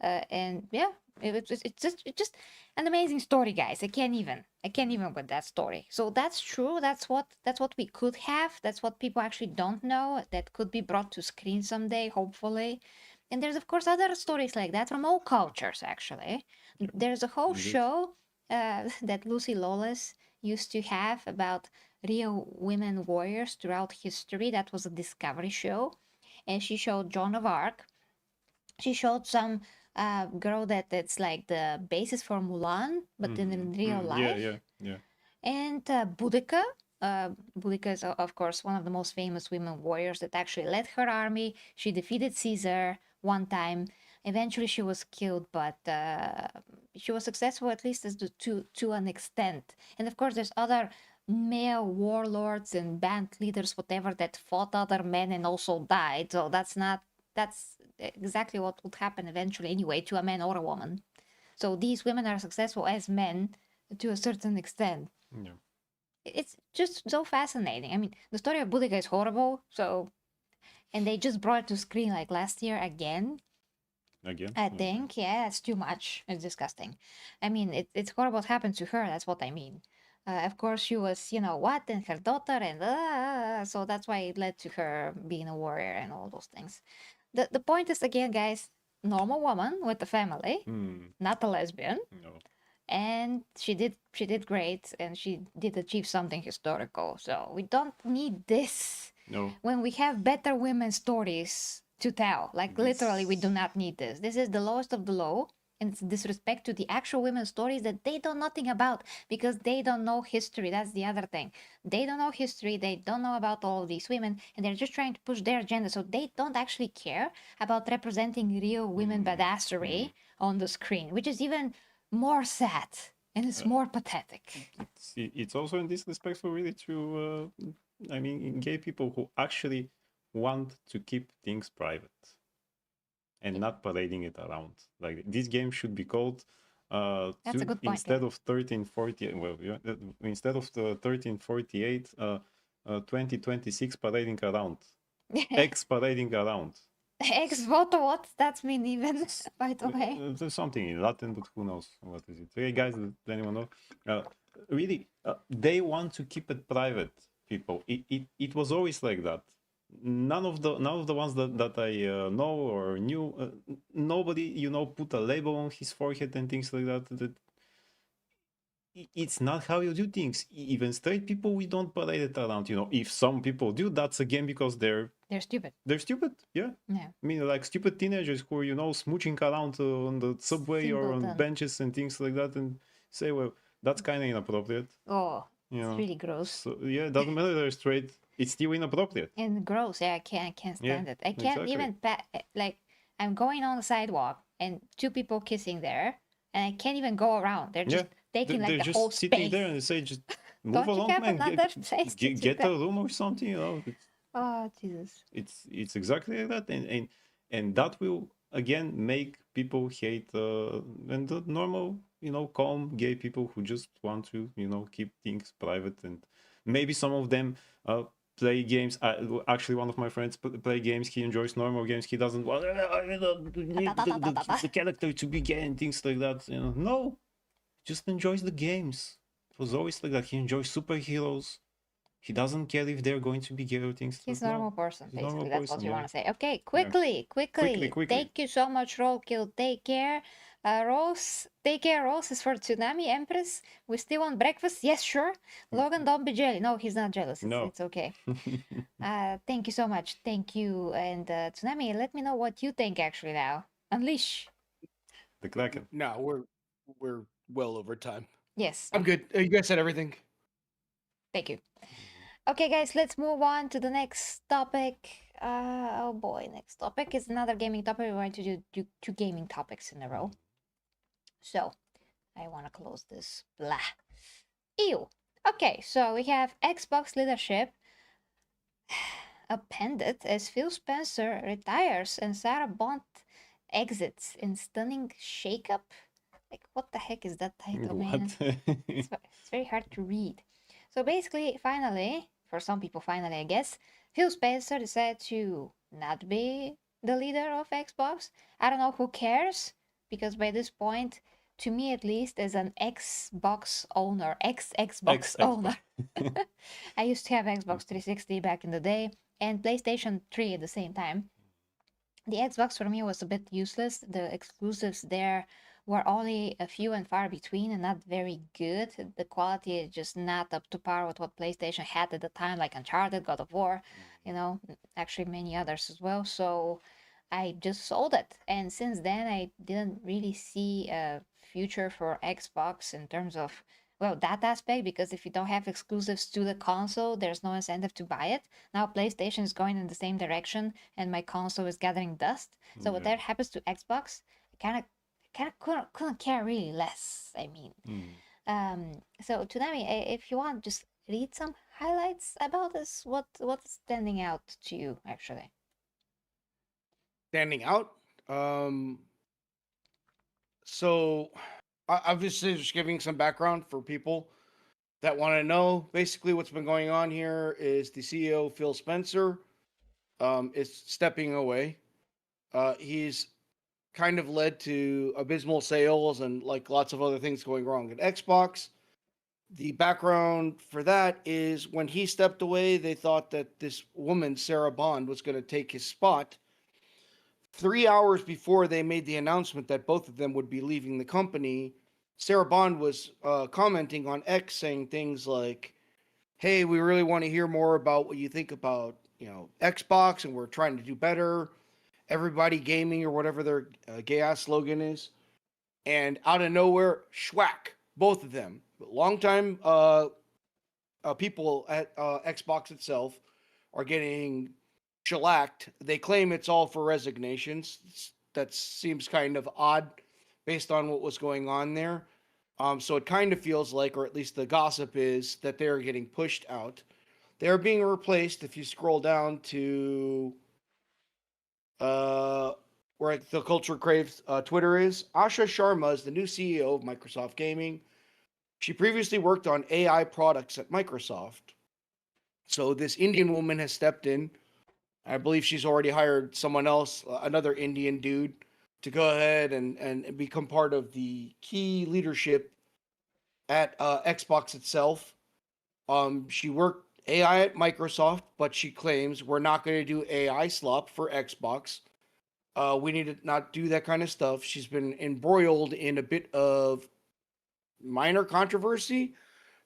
and yeah, it's just an amazing story, guys. I can't even with that story. So that's true. That's what we could have. That's what people actually don't know, that could be brought to screen someday, hopefully. And there's of course other stories like that from all cultures. Actually, there's a whole show that Lucy Lawless used to have about real women warriors throughout history. That was a Discovery show, and she showed Joan of Arc. She showed some girl that's like the basis for Mulan, but in real life. Yeah. And Boudica. Boudica is, of course, one of the most famous women warriors that actually led her army. She defeated Caesar one time. Eventually, she was killed, but she was successful, at least to an extent. And of course, there's other male warlords and band leaders, whatever, that fought other men and also died. So that's exactly what would happen eventually anyway to a man or a woman. So these women are successful as men to a certain extent. Yeah. It's just so fascinating. I mean, the story of Boudica is horrible, and they just brought it to screen like last year again. I think, yeah, it's too much. It's disgusting. I mean, it's horrible what happened to her. That's what I mean. Of course, she was, and her daughter, and so that's why it led to her being a warrior and all those things. The point is, again, guys, normal woman with a family, not a lesbian. No. And she did great, and she did achieve something historical. So we don't need this. No. When we have better women's stories to tell. Like literally, we do not need this. This is the lowest of the low, and it's disrespect to the actual women's stories that they know nothing about because they don't know history. That's the other thing. They don't know history. They don't know about all of these women, and they're just trying to push their agenda. So they don't actually care about representing real women badassery on the screen, which is even more sad and it's more pathetic. It's also in disrespectful really to, I mean, gay people who actually want to keep things private and not parading it around. Like this game should be called That's a good point. instead of 1348. Well, instead of the 1348, 2026 parading around, X parading around. Ex voto, what that mean even? By the way, There's something in Latin, but who knows what is it? Hey guys, does anyone know? Really, they want to keep it private. People, it was always like that. None of the ones that I know or knew, nobody put a label on his forehead and things like that. It's not how you do things. Even straight people, we don't parade it around. If some people do, that's again because they're stupid. They're stupid, yeah. Yeah. I mean, like stupid teenagers who are, smooching around on the subway or on benches and things like that, and say, well, that's kind of inappropriate. Oh, it's really gross. So, yeah, it doesn't matter they're straight. It's still inappropriate. And gross. Yeah, I can't stand it. I can't even like I'm going on the sidewalk and two people kissing there, and I can't even go around. They're just taking they're the just whole sitting space. there and they say, just move Don't along, you have man. another place to Get sit a room or something. Oh Jesus! It's exactly like that, and that will again make people hate and the normal, calm gay people who just want to, keep things private, and maybe some of them play games. Actually, one of my friends play games. He enjoys normal games. He doesn't want the character to be gay and things like that. No, just enjoys the games. It was always like that. He enjoys superheroes. He doesn't care if they're going to be gay or things. He's a normal person, basically. Normal That's person, what you yeah. want to say. Okay, quickly. Thank you so much, Rollkill. Take care. Rose, take care, Rose. Is for Tsunami Empress. We still want breakfast? Yes, sure. Logan, don't be jealous. No, he's not jealous. It's okay. Thank you so much. Thank you. And Tsunami, let me know what you think actually now. Unleash. The Kraken. No, we're well over time. Yes. I'm good. You guys said everything. Thank you. Okay, guys, let's move on to the next topic. Oh boy, next topic is another gaming topic. We're going to do two gaming topics in a row. So, I want to close this. Blah. Ew. Okay, so we have Xbox leadership appended as Phil Spencer retires and Sarah Bond exits in stunning shakeup. Like, what the heck is that title, man? It's very hard to read. So basically, finally, for some people, finally, I guess, Phil Spencer decided to not be the leader of Xbox. I don't know who cares, because by this point, to me at least, as an Xbox owner, ex-Xbox owner, I used to have Xbox 360 back in the day, and PlayStation 3 at the same time. The Xbox for me was a bit useless. The exclusives there were only a few and far between and not very good. The quality is just not up to par with what PlayStation had at the time, like Uncharted, God of War, actually many others as well. So I just sold it. And since then, I didn't really see a future for Xbox in terms of, well, that aspect, because if you don't have exclusives to the console, there's no incentive to buy it. Now PlayStation is going in the same direction and my console is gathering dust. So whatever happens to Xbox, I kind of couldn't care really less. I mean, so Tsunami, if you want, just read some highlights about this. What's standing out to you actually? Standing out. So obviously just giving some background for people that want to know. Basically, what's been going on here is the CEO Phil Spencer is stepping away. He's kind of led to abysmal sales and like lots of other things going wrong at Xbox. The background for that is when he stepped away, they thought that this woman, Sarah Bond, was going to take his spot. 3 hours before they made the announcement that both of them would be leaving the company, Sarah Bond was commenting on X saying things like, hey, we really want to hear more about what you think about, Xbox, and we're trying to do better. Everybody gaming or whatever their gay ass slogan is. and out of nowhere, schwack, both of them. Longtime people at Xbox itself are getting shellacked. They claim it's all for resignations. That seems kind of odd based on what was going on there. So it kind of feels like, or at least the gossip is, that they're getting pushed out. They're being replaced. If you scroll down to where the Culture Craves Twitter is, Asha Sharma is the new CEO of Microsoft Gaming. She previously worked on AI products at Microsoft. So this Indian woman has stepped in. I believe she's already hired someone else, another Indian dude, to go ahead and become part of the key leadership at Xbox itself. She worked AI at Microsoft, but she claims we're not going to do AI slop for Xbox. We need to not do that kind of stuff. She's been embroiled in a bit of minor controversy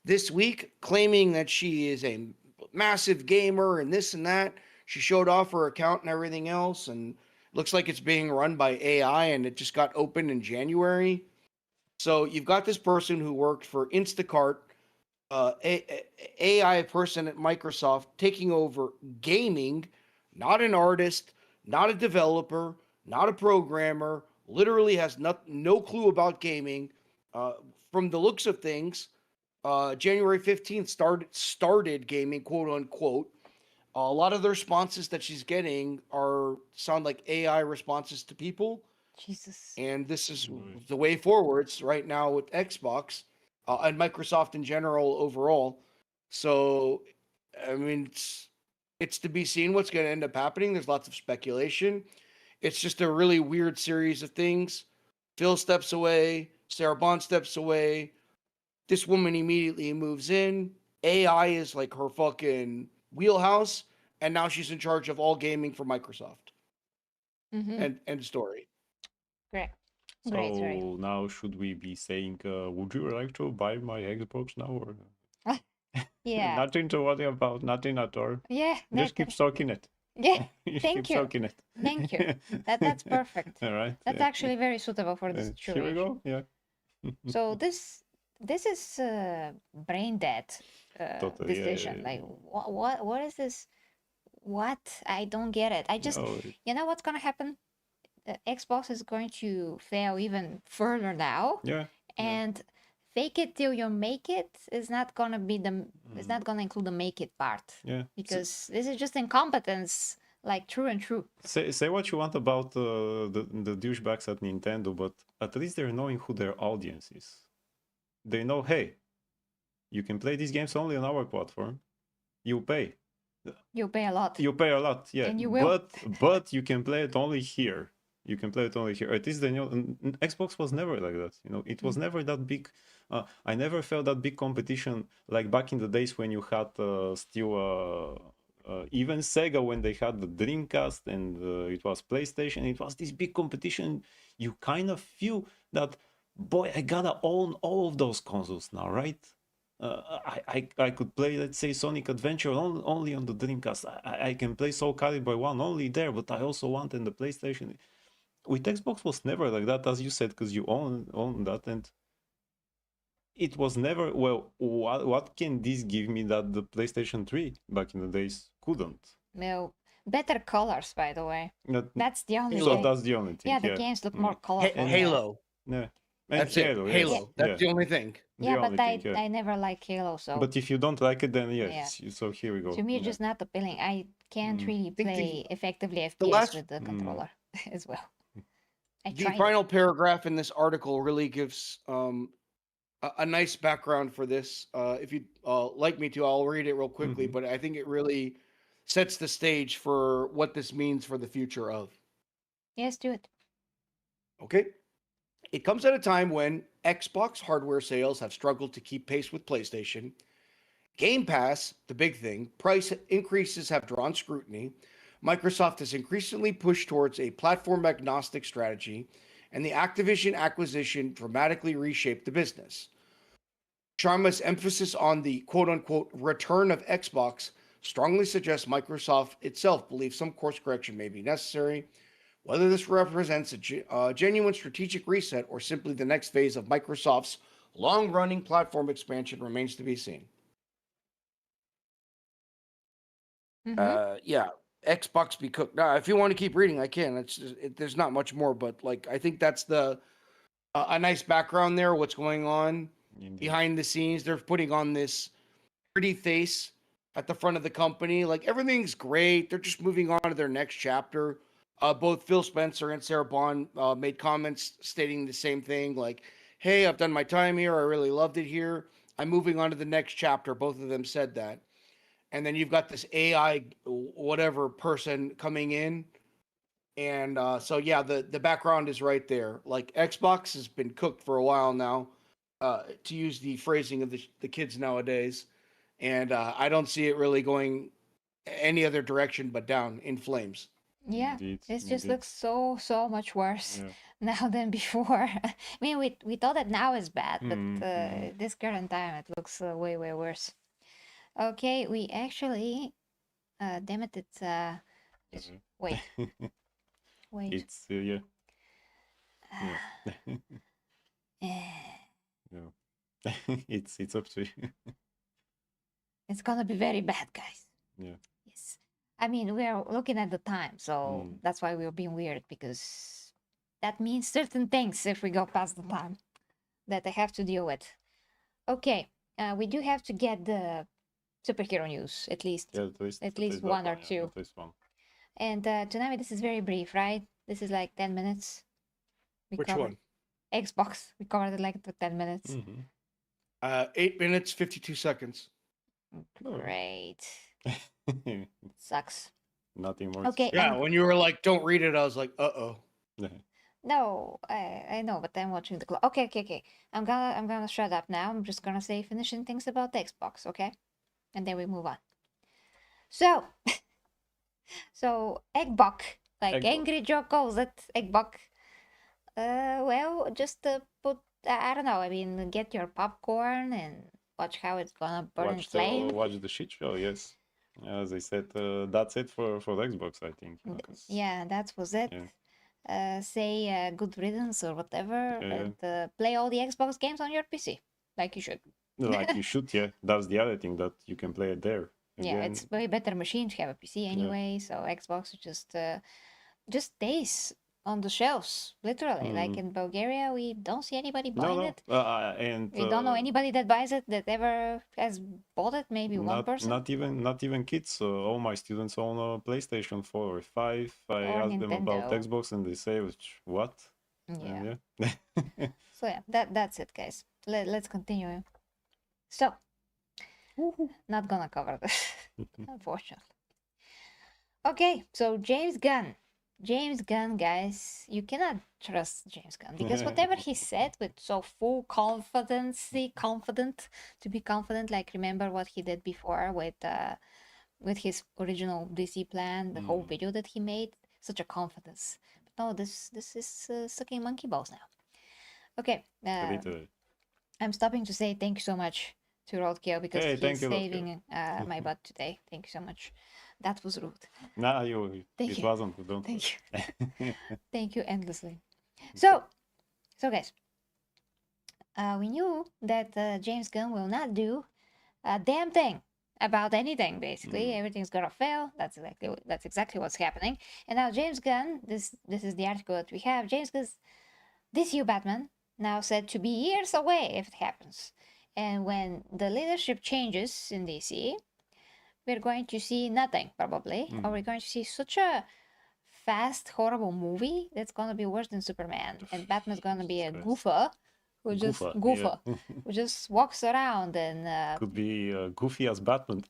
this week, claiming that she is a massive gamer and this and that. She showed off her account and everything else, and looks like it's being run by AI, and it just got opened in January. So you've got this person who worked for Instacart, AI person at Microsoft, taking over gaming, not an artist, not a developer, not a programmer, literally has no clue about gaming. From the looks of things, January 15th started gaming, quote unquote. A lot of the responses that she's getting sound like AI responses to people. Jesus. And this is the way forwards right now with Xbox and Microsoft in general overall. So, I mean, it's to be seen what's going to end up happening. There's lots of speculation. It's just a really weird series of things. Phil steps away. Sarah Bond steps away. This woman immediately moves in. AI is like her fucking wheelhouse, and now she's in charge of all gaming for Microsoft. And end story. Great. So Great. now should we be saying, would you like to buy my Xbox now? Or Yeah. nothing to worry about, nothing at all. Yeah. Just keep soaking it. Yeah. Just Thank keep you. soaking it. Thank you. That's perfect. All right. That's actually very suitable for this Here situation. we go. Yeah. So this is brain dead Totally, decision. Like what is this? What? I don't get it. I just No, you know what's gonna happen? Xbox is going to fail even further now. yeah. And fake it till you make it is not gonna be it's not gonna include the make it part. Yeah. Because this is just incompetence, like true and true. Say what you want about the douchebags at Nintendo, but at least they're knowing who their audience is. They know, hey, you can play these games only on our platform. You pay. You pay a lot. You pay a lot, yeah. And you will. But you can play it only here. You can play it only here. At least they know. Xbox was never like that. You know, it was never that big. I never felt that big competition like back in the days when you had still even Sega, when they had the Dreamcast and it was PlayStation. It was this big competition. You kind of feel that, boy, I gotta own all of those consoles now, right? I could play, let's say, Sonic Adventure only on the Dreamcast. I can play Soul Calibur 1 only there, but I also want in the PlayStation. With Xbox was never like that, as you said, because you own that, and it was never, well, what can this give me that the PlayStation 3 back in the days couldn't? No, better colors, by the way. That's the only So thing. that's the only thing. Yeah, the games look more colorful. Halo. Yeah. That's Halo, it. yes. Halo. That's the only thing. Yeah, The but only thing, I never like Halo, so But if you don't like it, then yes. So here we go. to me it's just not appealing. I can't really think play effectively the FPS last- with the controller as well. I The tried. final paragraph in this article really gives a nice background for this. If you'd like me to, I'll read it real quickly, but I think it really sets the stage for what this means for the future of. Yes, do it. Okay. It comes at a time when Xbox hardware sales have struggled to keep pace with PlayStation. Game Pass, the big thing, price increases have drawn scrutiny. Microsoft has increasingly pushed towards a platform agnostic strategy, and the Activision acquisition dramatically reshaped the business. Sharma's emphasis on the quote-unquote return of Xbox strongly suggests Microsoft itself believes some course correction may be necessary. Whether this represents a genuine strategic reset or simply the next phase of Microsoft's long-running platform expansion remains to be seen. Yeah, Xbox be cooked. Now, if you want to keep reading, I can. There's not much more, but like I think that's a nice background there. What's going on behind the scenes? They're putting on this pretty face at the front of the company. Like everything's great. They're just moving on to their next chapter. Both Phil Spencer and Sarah Bond made comments stating the same thing. Like, hey, I've done my time here. I really loved it here. I'm moving on to the next chapter. Both of them said that. And then you've got this AI whatever person coming in. And so yeah, the background is right there. Like Xbox has been cooked for a while now, to use the phrasing of the kids nowadays. And I don't see it really going any other direction but down in flames. Yeah, Indeed, this just indeed. looks so much worse Yeah. now than before. I mean, we thought that now is bad, but Mhm. this current time it looks way worse. Okay, we actually, damn it, it's wait, wait. It's yeah. Eh, Yeah. It's up to you. It's gonna be very bad, guys. Yeah. Yes. I mean, we're looking at the time, so Mm. that's why we're being weird, because that means certain things if we go past the time that I have to deal with. Okay, we do have to get the superhero news, at least. Yeah, At least that one or yeah, two. at least one. And tonight, this is very brief, right? This is like 10 minutes. We Which covered one? Xbox. We covered it like for 10 minutes. Mm-hmm. 8 minutes, 52 seconds. Great. Sucks. Nothing more. Okay. Yeah, when you were like, don't read it, I was like, uh-oh. No, I know, but I'm watching the clock. Okay. I'm gonna shut up now. I'm just gonna say finishing things about the Xbox, okay? And then we move on. So, Eggbok, like Eggbok. Angry Joe calls it, Eggbok. Well, just put, I don't know. I mean, get your popcorn and watch how it's gonna burn in flame. Watch the shit show. Yes, as I said, that's it for the Xbox. I think. Yeah, that was it. Yeah. Say good riddance or whatever, Yeah. and play all the Xbox games on your PC, like you should. Like you should, yeah. That's the other thing, that you can play it there. Yeah, Again. it's way better machine to have a PC anyway. So Xbox just stays on the shelves, literally. Like in Bulgaria, we don't see anybody buying it. And We don't know anybody that buys it that ever has bought it. Maybe one person. Not even kids. All my students own a PlayStation 4 or 5. I Or ask them about Nintendo. Xbox, and they say, "What?" Yeah. Yeah. So yeah, that's it, guys. Let's continue. So, not gonna cover this, unfortunately. Okay, so James Gunn. James Gunn, guys, you cannot trust James Gunn because whatever he said with so full confident to be confident, like remember what he did before with his original DC plan, the whole video that he made, such a confidence. But no, this is sucking monkey balls now. Okay, I'm stopping to say thank you so much to Roadkill because he's saving my butt today. Thank you so much. That was rude. Nah, Thank it you. wasn't. Don't. Thank you. Thank you endlessly. So guys, we knew that James Gunn will not do a damn thing about anything. Basically, everything's gonna fail. That's exactly what's happening. And now James Gunn, this is the article that we have. James Gunn's DCU Batman now said to be years away if it happens. And when the leadership changes in DC, we're going to see nothing, probably. Or we're going to see such a fast, horrible movie that's going to be worse than Superman. And Batman's going to be a goofer who just walks around and... could be goofy as Batman.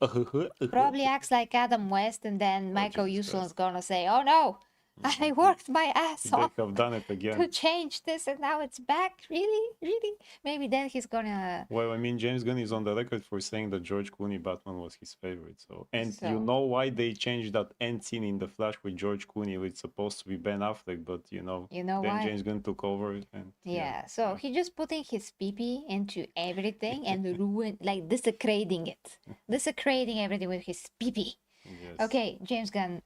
probably acts like Adam West, and then Michael Uslan's going to say, oh no, I worked my ass off They have done it to again. change this, and now it's back. Really? Maybe then he's gonna... Well, I mean, James Gunn is on the record for saying that George Clooney Batman was his favorite. You know why they changed that end scene in The Flash with George Clooney? It's supposed to be Ben Affleck, but then why? James Gunn took over. And so he just putting his pee-pee into everything and desecrating it. Desecrating everything with his pee-pee. Yes. Okay, James Gunn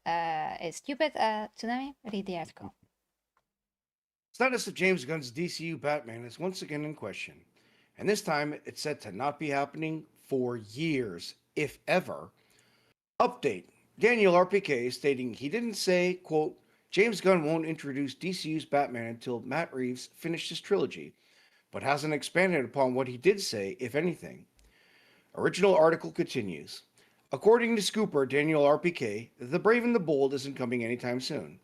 is stupid. Tsunami, read the article. Status of James Gunn's DCU Batman is once again in question, and this time it's said to not be happening for years, if ever. Update. Daniel RPK stating he didn't say, quote, James Gunn won't introduce DCU's Batman until Matt Reeves finished his trilogy, but hasn't expanded upon what he did say, if anything. Original article continues. According to Scooper Daniel RPK, The Brave and the Bold isn't coming anytime soon.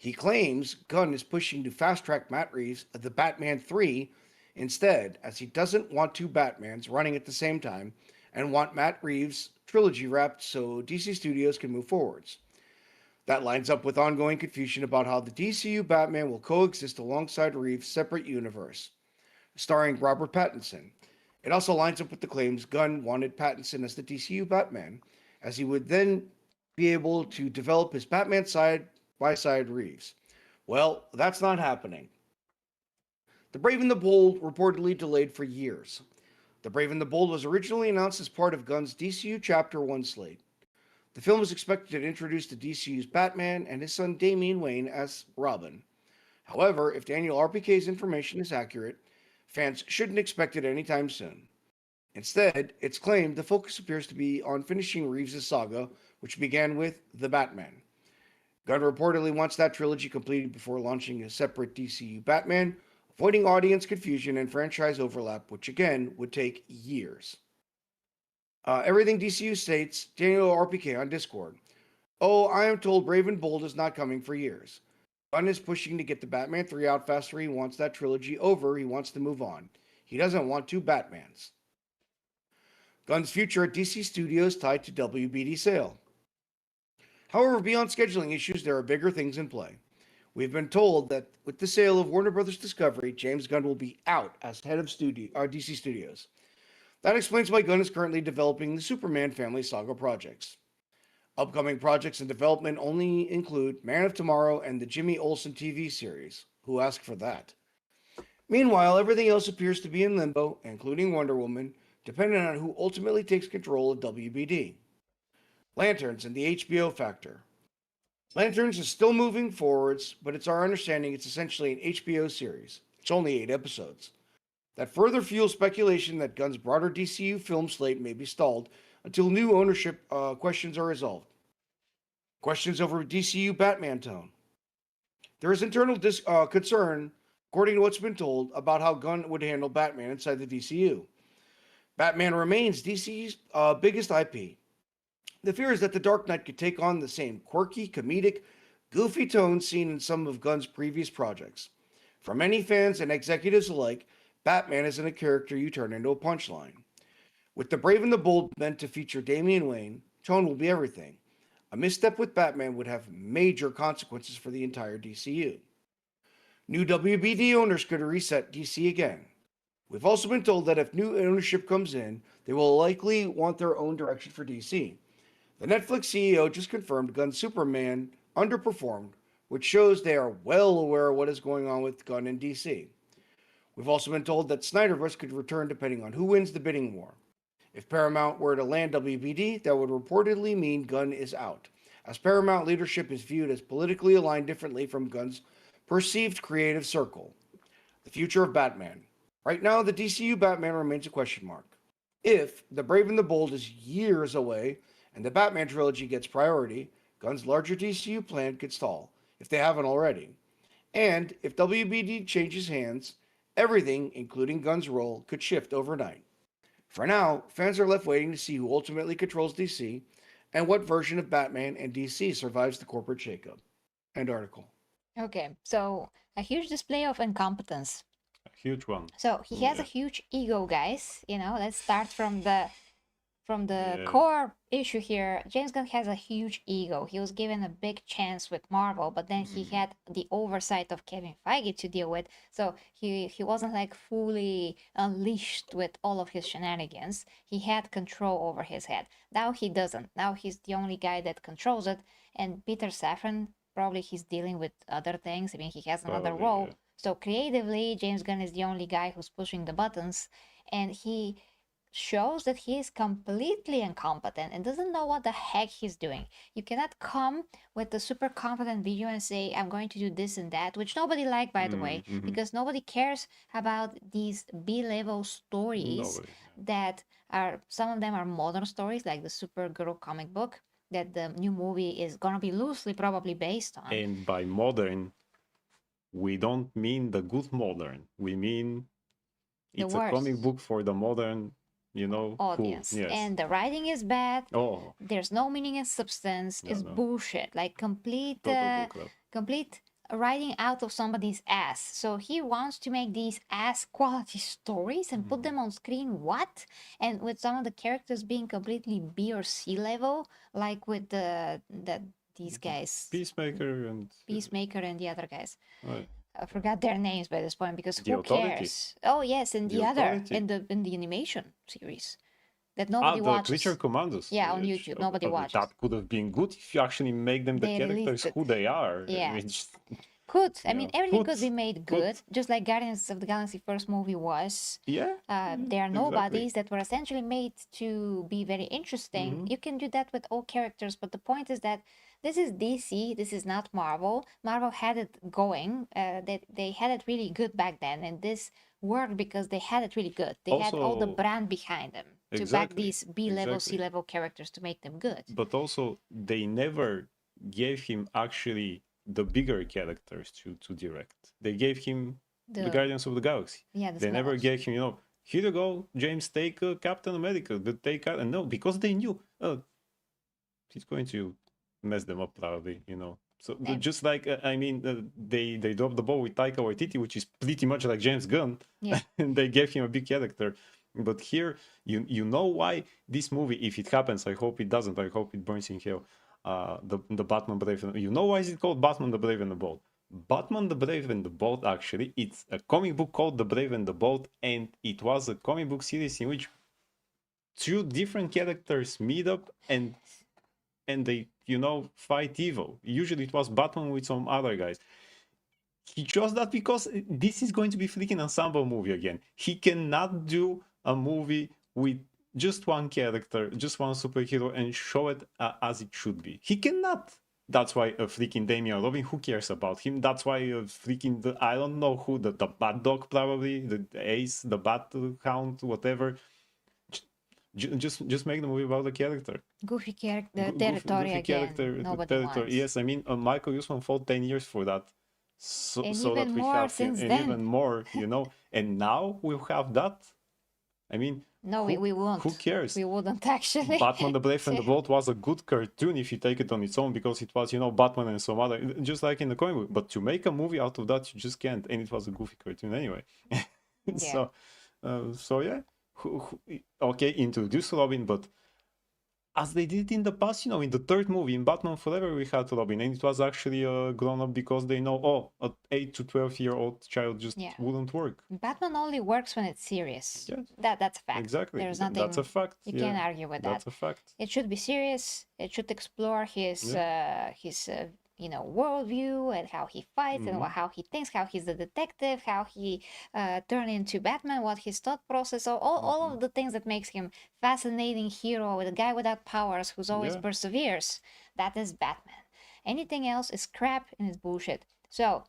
He claims Gunn is pushing to fast-track Matt Reeves' The Batman 3 instead, as he doesn't want two Batmans running at the same time and want Matt Reeves' trilogy wrapped so DC Studios can move forwards. That lines up with ongoing confusion about how the DCU Batman will coexist alongside Reeves' separate universe, starring Robert Pattinson. It also lines up with the claims Gunn wanted Pattinson as the DCU Batman, as he would then be able to develop his Batman side by side Reeves. Well, that's not happening. The Brave and the Bold reportedly delayed for years. The Brave and the Bold was originally announced as part of Gunn's DCU Chapter 1 slate. The film was expected to introduce the DCU's Batman and his son Damian Wayne as Robin. However, if Daniel RPK's information is accurate, fans shouldn't expect it anytime soon. Instead, it's claimed the focus appears to be on finishing Reeves' saga, which began with The Batman. Gunn reportedly wants that trilogy completed before launching a separate DCU Batman, avoiding audience confusion and franchise overlap, which again would take years. Everything DCU states, Daniel RPK on Discord. Oh, I am told Brave and Bold is not coming for years. Gunn is pushing to get the Batman 3 out faster. He wants that trilogy over. He wants to move on. He doesn't want two Batmans. Gunn's future at DC Studios tied to WBD sale. However, beyond scheduling issues, there are bigger things in play. We've been told that with the sale of Warner Bros. Discovery, James Gunn will be out as head of DC Studios. That explains why Gunn is currently developing the Superman Family Saga projects. Upcoming projects in development only include Man of Tomorrow and the Jimmy Olsen TV series. Who asked for that? Meanwhile, everything else appears to be in limbo, including Wonder Woman, depending on who ultimately takes control of WBD. Lanterns and the HBO factor. Lanterns is still moving forwards, but it's our understanding it's essentially an HBO series. It's only 8 episodes. That further fuels speculation that Gunn's broader DCU film slate may be stalled until new ownership questions are resolved. Questions over DCU Batman tone. There is internal concern, according to what's been told, about how Gunn would handle Batman inside the DCU. Batman remains DC's biggest IP. The fear is that The Dark Knight could take on the same quirky, comedic, goofy tone seen in some of Gunn's previous projects. For many fans and executives alike, Batman isn't a character you turn into a punchline. With The Brave and the Bold meant to feature Damian Wayne, tone will be everything. A misstep with Batman would have major consequences for the entire DCU. New WBD owners could reset DC again. We've also been told that if new ownership comes in, they will likely want their own direction for DC. The Netflix CEO just confirmed Gunn's Superman underperformed, which shows they are well aware of what is going on with Gunn in DC. We've also been told that Snyderverse could return depending on who wins the bidding war. If Paramount were to land WBD, that would reportedly mean Gunn is out, as Paramount leadership is viewed as politically aligned differently from Gunn's perceived creative circle. The future of Batman. Right now, the DCU Batman remains a question mark. If The Brave and the Bold is years away and the Batman trilogy gets priority, Gunn's larger DCU plan could stall, if they haven't already. And if WBD changes hands, everything, including Gunn's role, could shift overnight. For now, fans are left waiting to see who ultimately controls DC and what version of Batman and DC survives the corporate shakeup. End article. Okay, so a huge display of incompetence. A huge one. So he has a huge ego, guys. Let's start from the core issue here. James Gunn has a huge ego. He was given a big chance with Marvel, but then he had the oversight of Kevin Feige to deal with. So he wasn't like fully unleashed with all of his shenanigans. He had control over his head. Now he doesn't. Now he's the only guy that controls it. And Peter Safran, probably he's dealing with other things. I mean, he has another role. Yeah. So creatively, James Gunn is the only guy who's pushing the buttons, and he shows that he is completely incompetent and doesn't know what the heck he's doing. You cannot come with a super confident video and say, I'm going to do this and that, which nobody liked, by the way, because nobody cares about these B-level stories that are, some of them are modern stories, like the Supergirl comic book that the new movie is gonna be loosely probably based on. And by modern, we don't mean the good modern. We mean it's a comic book for the modern, audience. Yes. And the writing is bad. Oh, there's no meaning and substance. It's bullshit, like complete writing out of somebody's ass. So he wants to make these ass quality stories and put them on screen. What? And with some of the characters being completely B or C level, like with these guys, Peacemaker and the other guys. Right. I forgot their names by this point because The who Authority. cares? Oh yes, and the other Authority. in the animation series that nobody watches. The Creature Commandos. Yeah, on YouTube, nobody watches. That could have been good if you actually make them the They characters released it. who they are. Yeah. I mean, just- Could. I mean, everything could Could. be made good, just like Guardians of the Galaxy first movie was. yeah. There are nobodies that were essentially made to be very interesting. You can do that with all characters, but the point is that this is DC, this is not Marvel. Marvel had it going. They had it really good back then, and this worked because they had it really good. They had all the Also- brand behind them to back Exactly, these B-level, exactly. C-level characters to make them good. But also, they never gave him actually the bigger characters to direct. They gave him the Guardians of the Galaxy. Yeah, the They never smallest. gave him, here you go, James, take Captain America. And no, because they knew, he's going to mess them up probably, So just like, they dropped the ball with Taika Waititi, which is pretty much like James Gunn. Yeah. And they gave him a big character. But here, you know why this movie, if it happens, I hope it doesn't, I hope it burns in hell, the Batman Brave and... You know why is it called Batman the Brave and the Bold? Batman the Brave and the Bold, actually, it's a comic book called The Brave and the Bold, and it was a comic book series in which two different characters meet up and they, fight evil. Usually it was Batman with some other guys. He chose that because this is going to be freaking ensemble movie again. He cannot do a movie with just one character, just one superhero, and show it as it should be. He cannot. That's why a freaking Damian Robin, who cares about him? That's why a freaking, I don't know who, the Bat Dog probably, the Ace, the Bat Hound, whatever. Just make the movie about the character. Goofy character, Goofy territory again. character, the Nobody territory. wants. Yes, I mean, Michael Usman fought 10 years for that. So And that even we more have since and then. even more, and now we'll have that. I mean, No, we won't. Who cares? We wouldn't actually. Batman the Brave and the Bold was a good cartoon if you take it on its own, because it was, Batman and some other, just like in the comic book. But to make a movie out of that, you just can't, and it was a goofy cartoon anyway. So yeah, okay, introduce Robin, but as they did in the past, in the third movie, in Batman Forever, we had Robin, and it was actually grown up because they know, an 8 to 12-year-old child just wouldn't work. Batman only works when it's serious. Yes. That's a fact. Exactly. There's nothing. That's a fact. You yeah. can't argue with that. That's a fact. It should be serious. It should explore his worldview and how he fights and how he thinks, how he's a detective, how he turned into Batman, what his thought process, all of the things that makes him fascinating hero, with a guy without powers who's always perseveres. That is Batman. Anything else is crap and is bullshit. So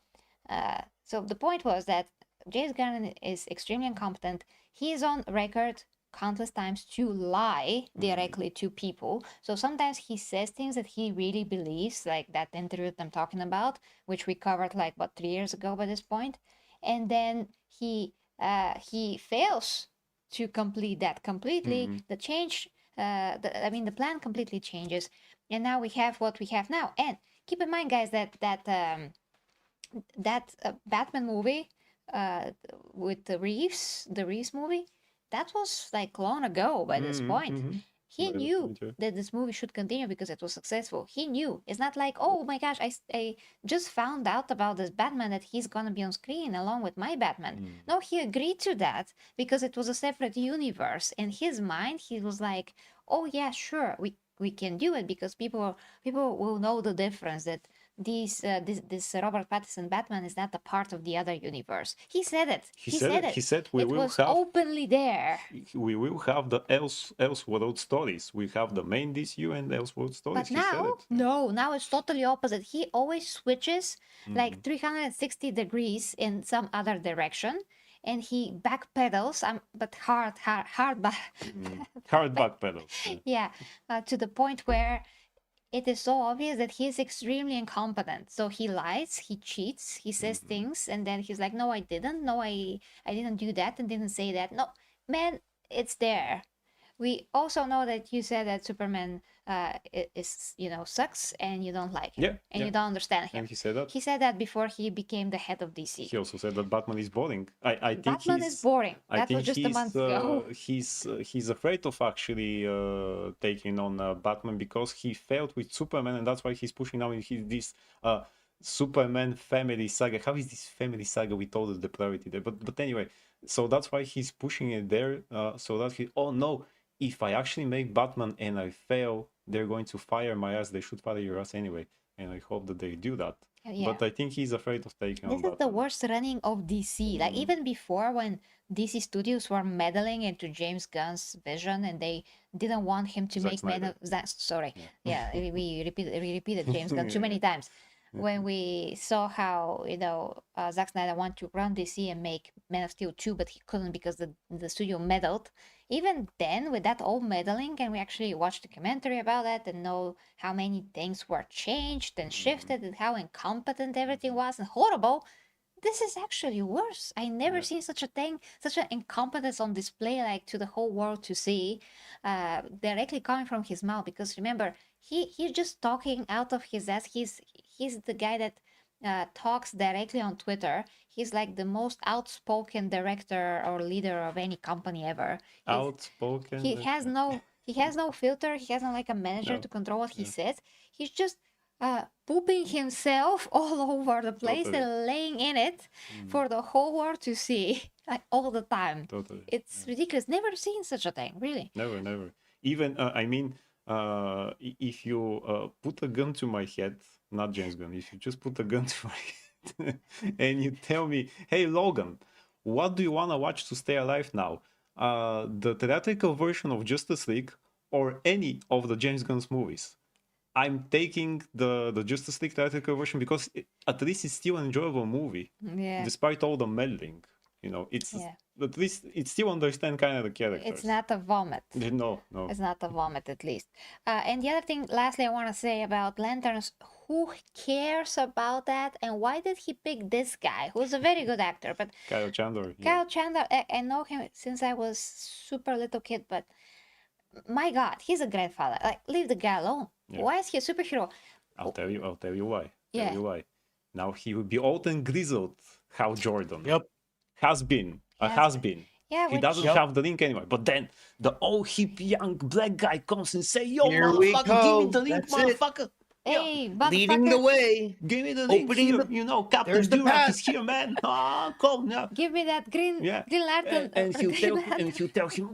the point was that James Gunn is extremely incompetent. He is on record countless times to lie directly to people. So sometimes he says things that he really believes, like that interview that I'm talking about, which we covered 3 years ago by this point. And then he fails to complete that completely. The change, the plan completely changes. And now we have what we have now. And keep in mind, guys, that Batman movie with the Reeves movie, that was long ago by this point. He knew that this movie should continue because it was successful. He knew. It's not like, oh my gosh, I just found out about this Batman that he's gonna be on screen along with my Batman. No, he agreed to that because it was a separate universe. In his mind, he was like, oh yeah, sure, we can do it because people will know the difference, that this Robert Pattinson Batman is not a part of the other universe. He said it. He said it. He said we it will was have openly there. we will have the Elseworld stories. We have the main DCU and Elseworld stories. But now, he said it. no, now it's totally opposite. He always switches like 360 degrees in some other direction, and he backpedals. But hard Hard backpedal. yeah, to the point where it is so obvious that he is extremely incompetent. So he lies, he cheats, he says things, and then he's like, "No, I didn't. No, I didn't do that and didn't say that." No, man, it's there. We also know that you said that Superman is sucks and you don't like him, Yeah, and yeah. you don't understand him. And he said that. He said that before he became the head of DC. He also said that Batman is boring. I think Batman is boring. I That think was just a month ago. He's afraid of actually taking on Batman because he failed with Superman, and that's why he's pushing now this Superman family saga. How is this family saga with all the depravity there? But anyway, so that's why he's pushing it there. So that oh no, if I actually make Batman and I fail, they're going to fire my ass. They should fire your ass anyway, and I hope that they do that. Yeah. But I think he's afraid of taking on This is Batman. the worst running of DC. Like even before, when DC Studios were meddling into James Gunn's vision and they didn't want him to Zack make Snyder. Sorry, yeah, we repeated James Gunn too many times. When we saw how Zack Snyder wanted to run DC and make Man of Steel 2, but he couldn't because the studio meddled. Even then, with that old meddling, and we actually watched a documentary about that and know how many things were changed and shifted and how incompetent everything was and horrible. This is actually worse. I never seen such a thing, such an incompetence on display, like to the whole world to see, directly coming from his mouth. Because remember, he's just talking out of his ass. He's the guy that talks directly on Twitter. He's like the most outspoken director or leader of any company ever. Outspoken. He has no filter. He hasn't like a manager No. to control what he says. He's just pooping himself all over the place Totally. and laying in it for the whole world to see, like all the time. Totally. It's ridiculous. Never seen such a thing, really. Never. Even if you put a gun to my head, not James Gunn, if you just put a gun to my head and you tell me, "Hey Logan, what do you want to watch to stay alive now? The theatrical version of Justice League or any of the James Gunn's movies?" I'm taking the Justice League theatrical version because at least it's still an enjoyable movie, Yeah. despite all the meddling. It's at least it still understand kind of the characters. It's not a vomit. No. It's not a vomit, at least. And the other thing, lastly, I want to say about Lanterns, who cares about that? And why did he pick this guy, who's a very good actor? But Kyle Chandler. Kyle Chandler, I know him since I was super little kid, but my God, he's a grandfather. Like, leave the guy alone. Yeah. Why is he a superhero? I'll tell you why. Yeah. Tell you why. Now he will be old and grizzled. Hal Jordan. Yep. Has been. Has been. Yeah, He which- doesn't have the link anymore. But then the old hip young black guy comes and say, "Yo, Here we motherfucker, go. give me the link, That's it. motherfucker. Hey, Leading the motherfucker, way. Give me the link Opening here. the- Captain There's the Durack path. is here, man. Come now." give me that green Yeah. lantern. And he'll Green tell Lantern. and he'll tell him,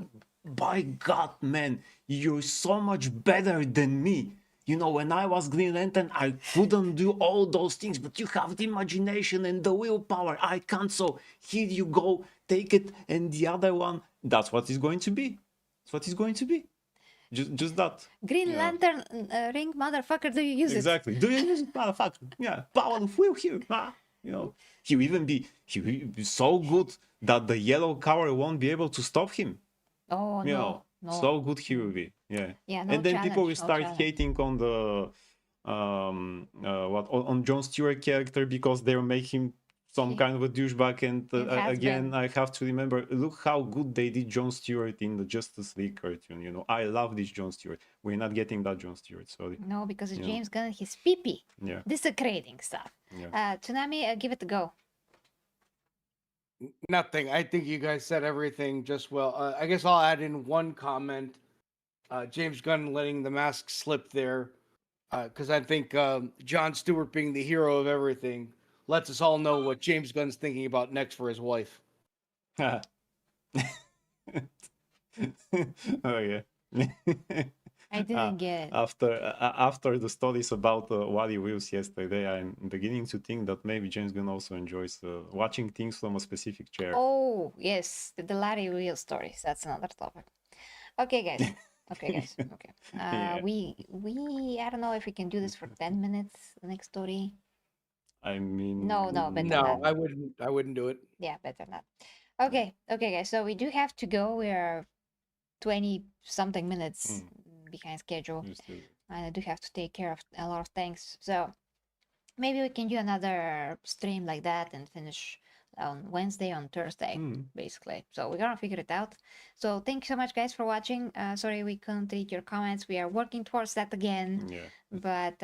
"By God, man, you're so much better than me. When I was Green Lantern, I couldn't do all those things, but you have the imagination and the willpower. I can't. So here you go, take it." And the other one, that's what it's going to be. That's what it's going to be. Just that. Green Yeah. Lantern ring, motherfucker, do you use Exactly. Do you use it, motherfucker? Yeah, power of will here. He'll even be so good that the yellow cover won't be able to stop him. it? Oh, no. So good he will be. Yeah. Yeah, no And then people will challenge, no start challenge. hating on the on Jon Stewart character because they'll make him some kind of a douchebag. And It has again, been. I have to remember, look how good they did Jon Stewart in the Justice League cartoon. I love this Jon Stewart. We're not getting that Jon Stewart. Sorry. No, because it's Yeah. James Gunn, he's pee-pee. Yeah. Desecrating stuff. Yeah. Tsunami, give it a go. Nothing. I think you guys said everything just well. I guess I'll add in one comment. James Gunn letting the mask slip there, because I think Jon Stewart being the hero of everything lets us all know what James Gunn's thinking about next for his wife. Oh yeah. I didn't get it. After the stories about Wally Wheels yesterday, I'm beginning to think that maybe James Gunn also enjoys watching things from a specific chair. Oh, yes, the Larry Wheel stories. That's another topic. Okay, guys. Okay, guys. Okay. Yeah. We I don't know if we can do this for 10 minutes, the next story. I mean, No, better No, not. I wouldn't do it. Yeah, better not. Okay, guys. So we do have to go. We are 20 something minutes behind schedule. And I do have to take care of a lot of things. So maybe we can do another stream like that and finish on Wednesday, on Thursday, basically. So we're gonna figure it out. So thank you so much, guys, for watching. Sorry we couldn't read your comments. We are working towards that again. Yeah. But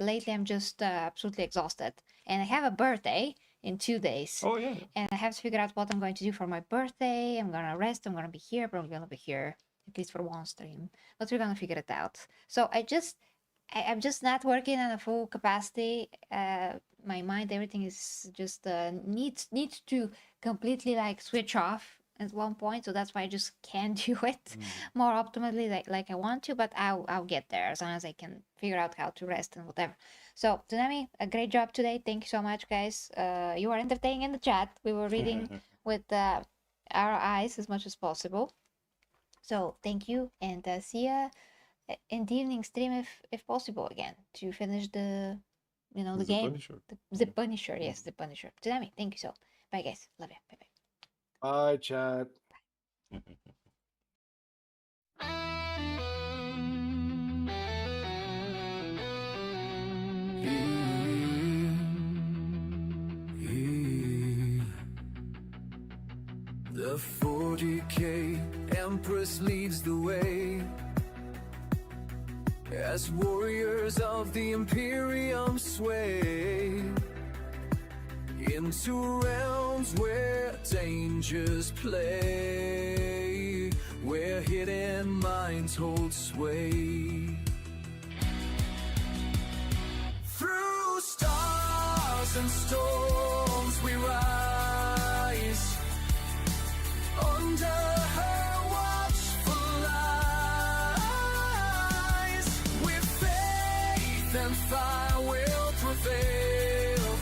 lately I'm just absolutely exhausted. And I have a birthday in 2 days. Oh, yeah. And I have to figure out what I'm going to do for my birthday. I'm gonna rest. I'm gonna be here, but I'm gonna be here at least for one stream. But we're gonna figure it out. So I'm just not working on a full capacity. My mind, everything is just needs to completely like switch off at one point. So that's why I just can't do it more optimally like I want to. But I'll get there as long as I can figure out how to rest and whatever. So Tsunami, a great job today. Thank you so much, guys. You were entertaining in the chat. We were reading with our eyes as much as possible. So thank you, and see ya in the evening stream if possible again to finish the the game. Punisher. The Punisher, yes, the Punisher. Tsunami, thank you so. Bye guys, love you. Bye bye. Bye, chat. The 40K Empress leads the way as warriors of the imperium sway into realms where dangers play, where hidden minds hold sway. Through stars and storms we rise, under her watchful eyes, with faith and fire will prevail,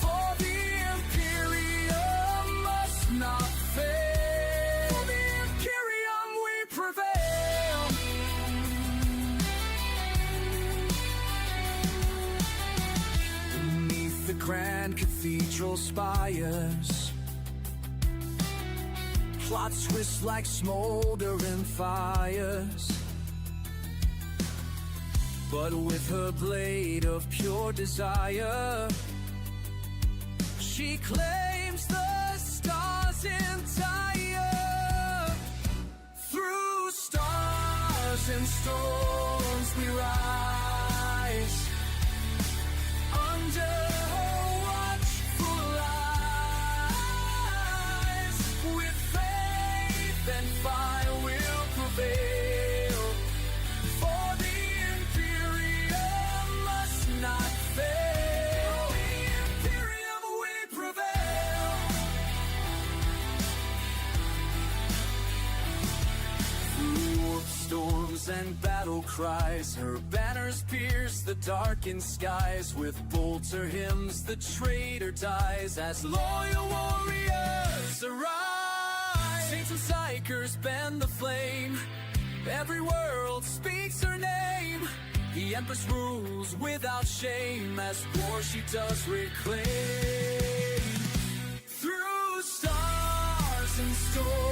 for the imperium must not fail. For the imperium we prevail. Beneath the grand cathedral spires, plots twist like smoldering fires, but with her blade of pure desire, she claims the stars entire. Through stars and storms we rise, under her watchful eyes, with faith and fire will prevail, for the imperium must not fail. For the imperium we prevail. Through storms and battle cries, her banners pierce the darkened skies. With bolter hymns the traitor dies, as loyal warriors arise. Saints and psychers bend the flame, every world speaks her name. The Empress rules without shame, as war she does reclaim. Through stars and storms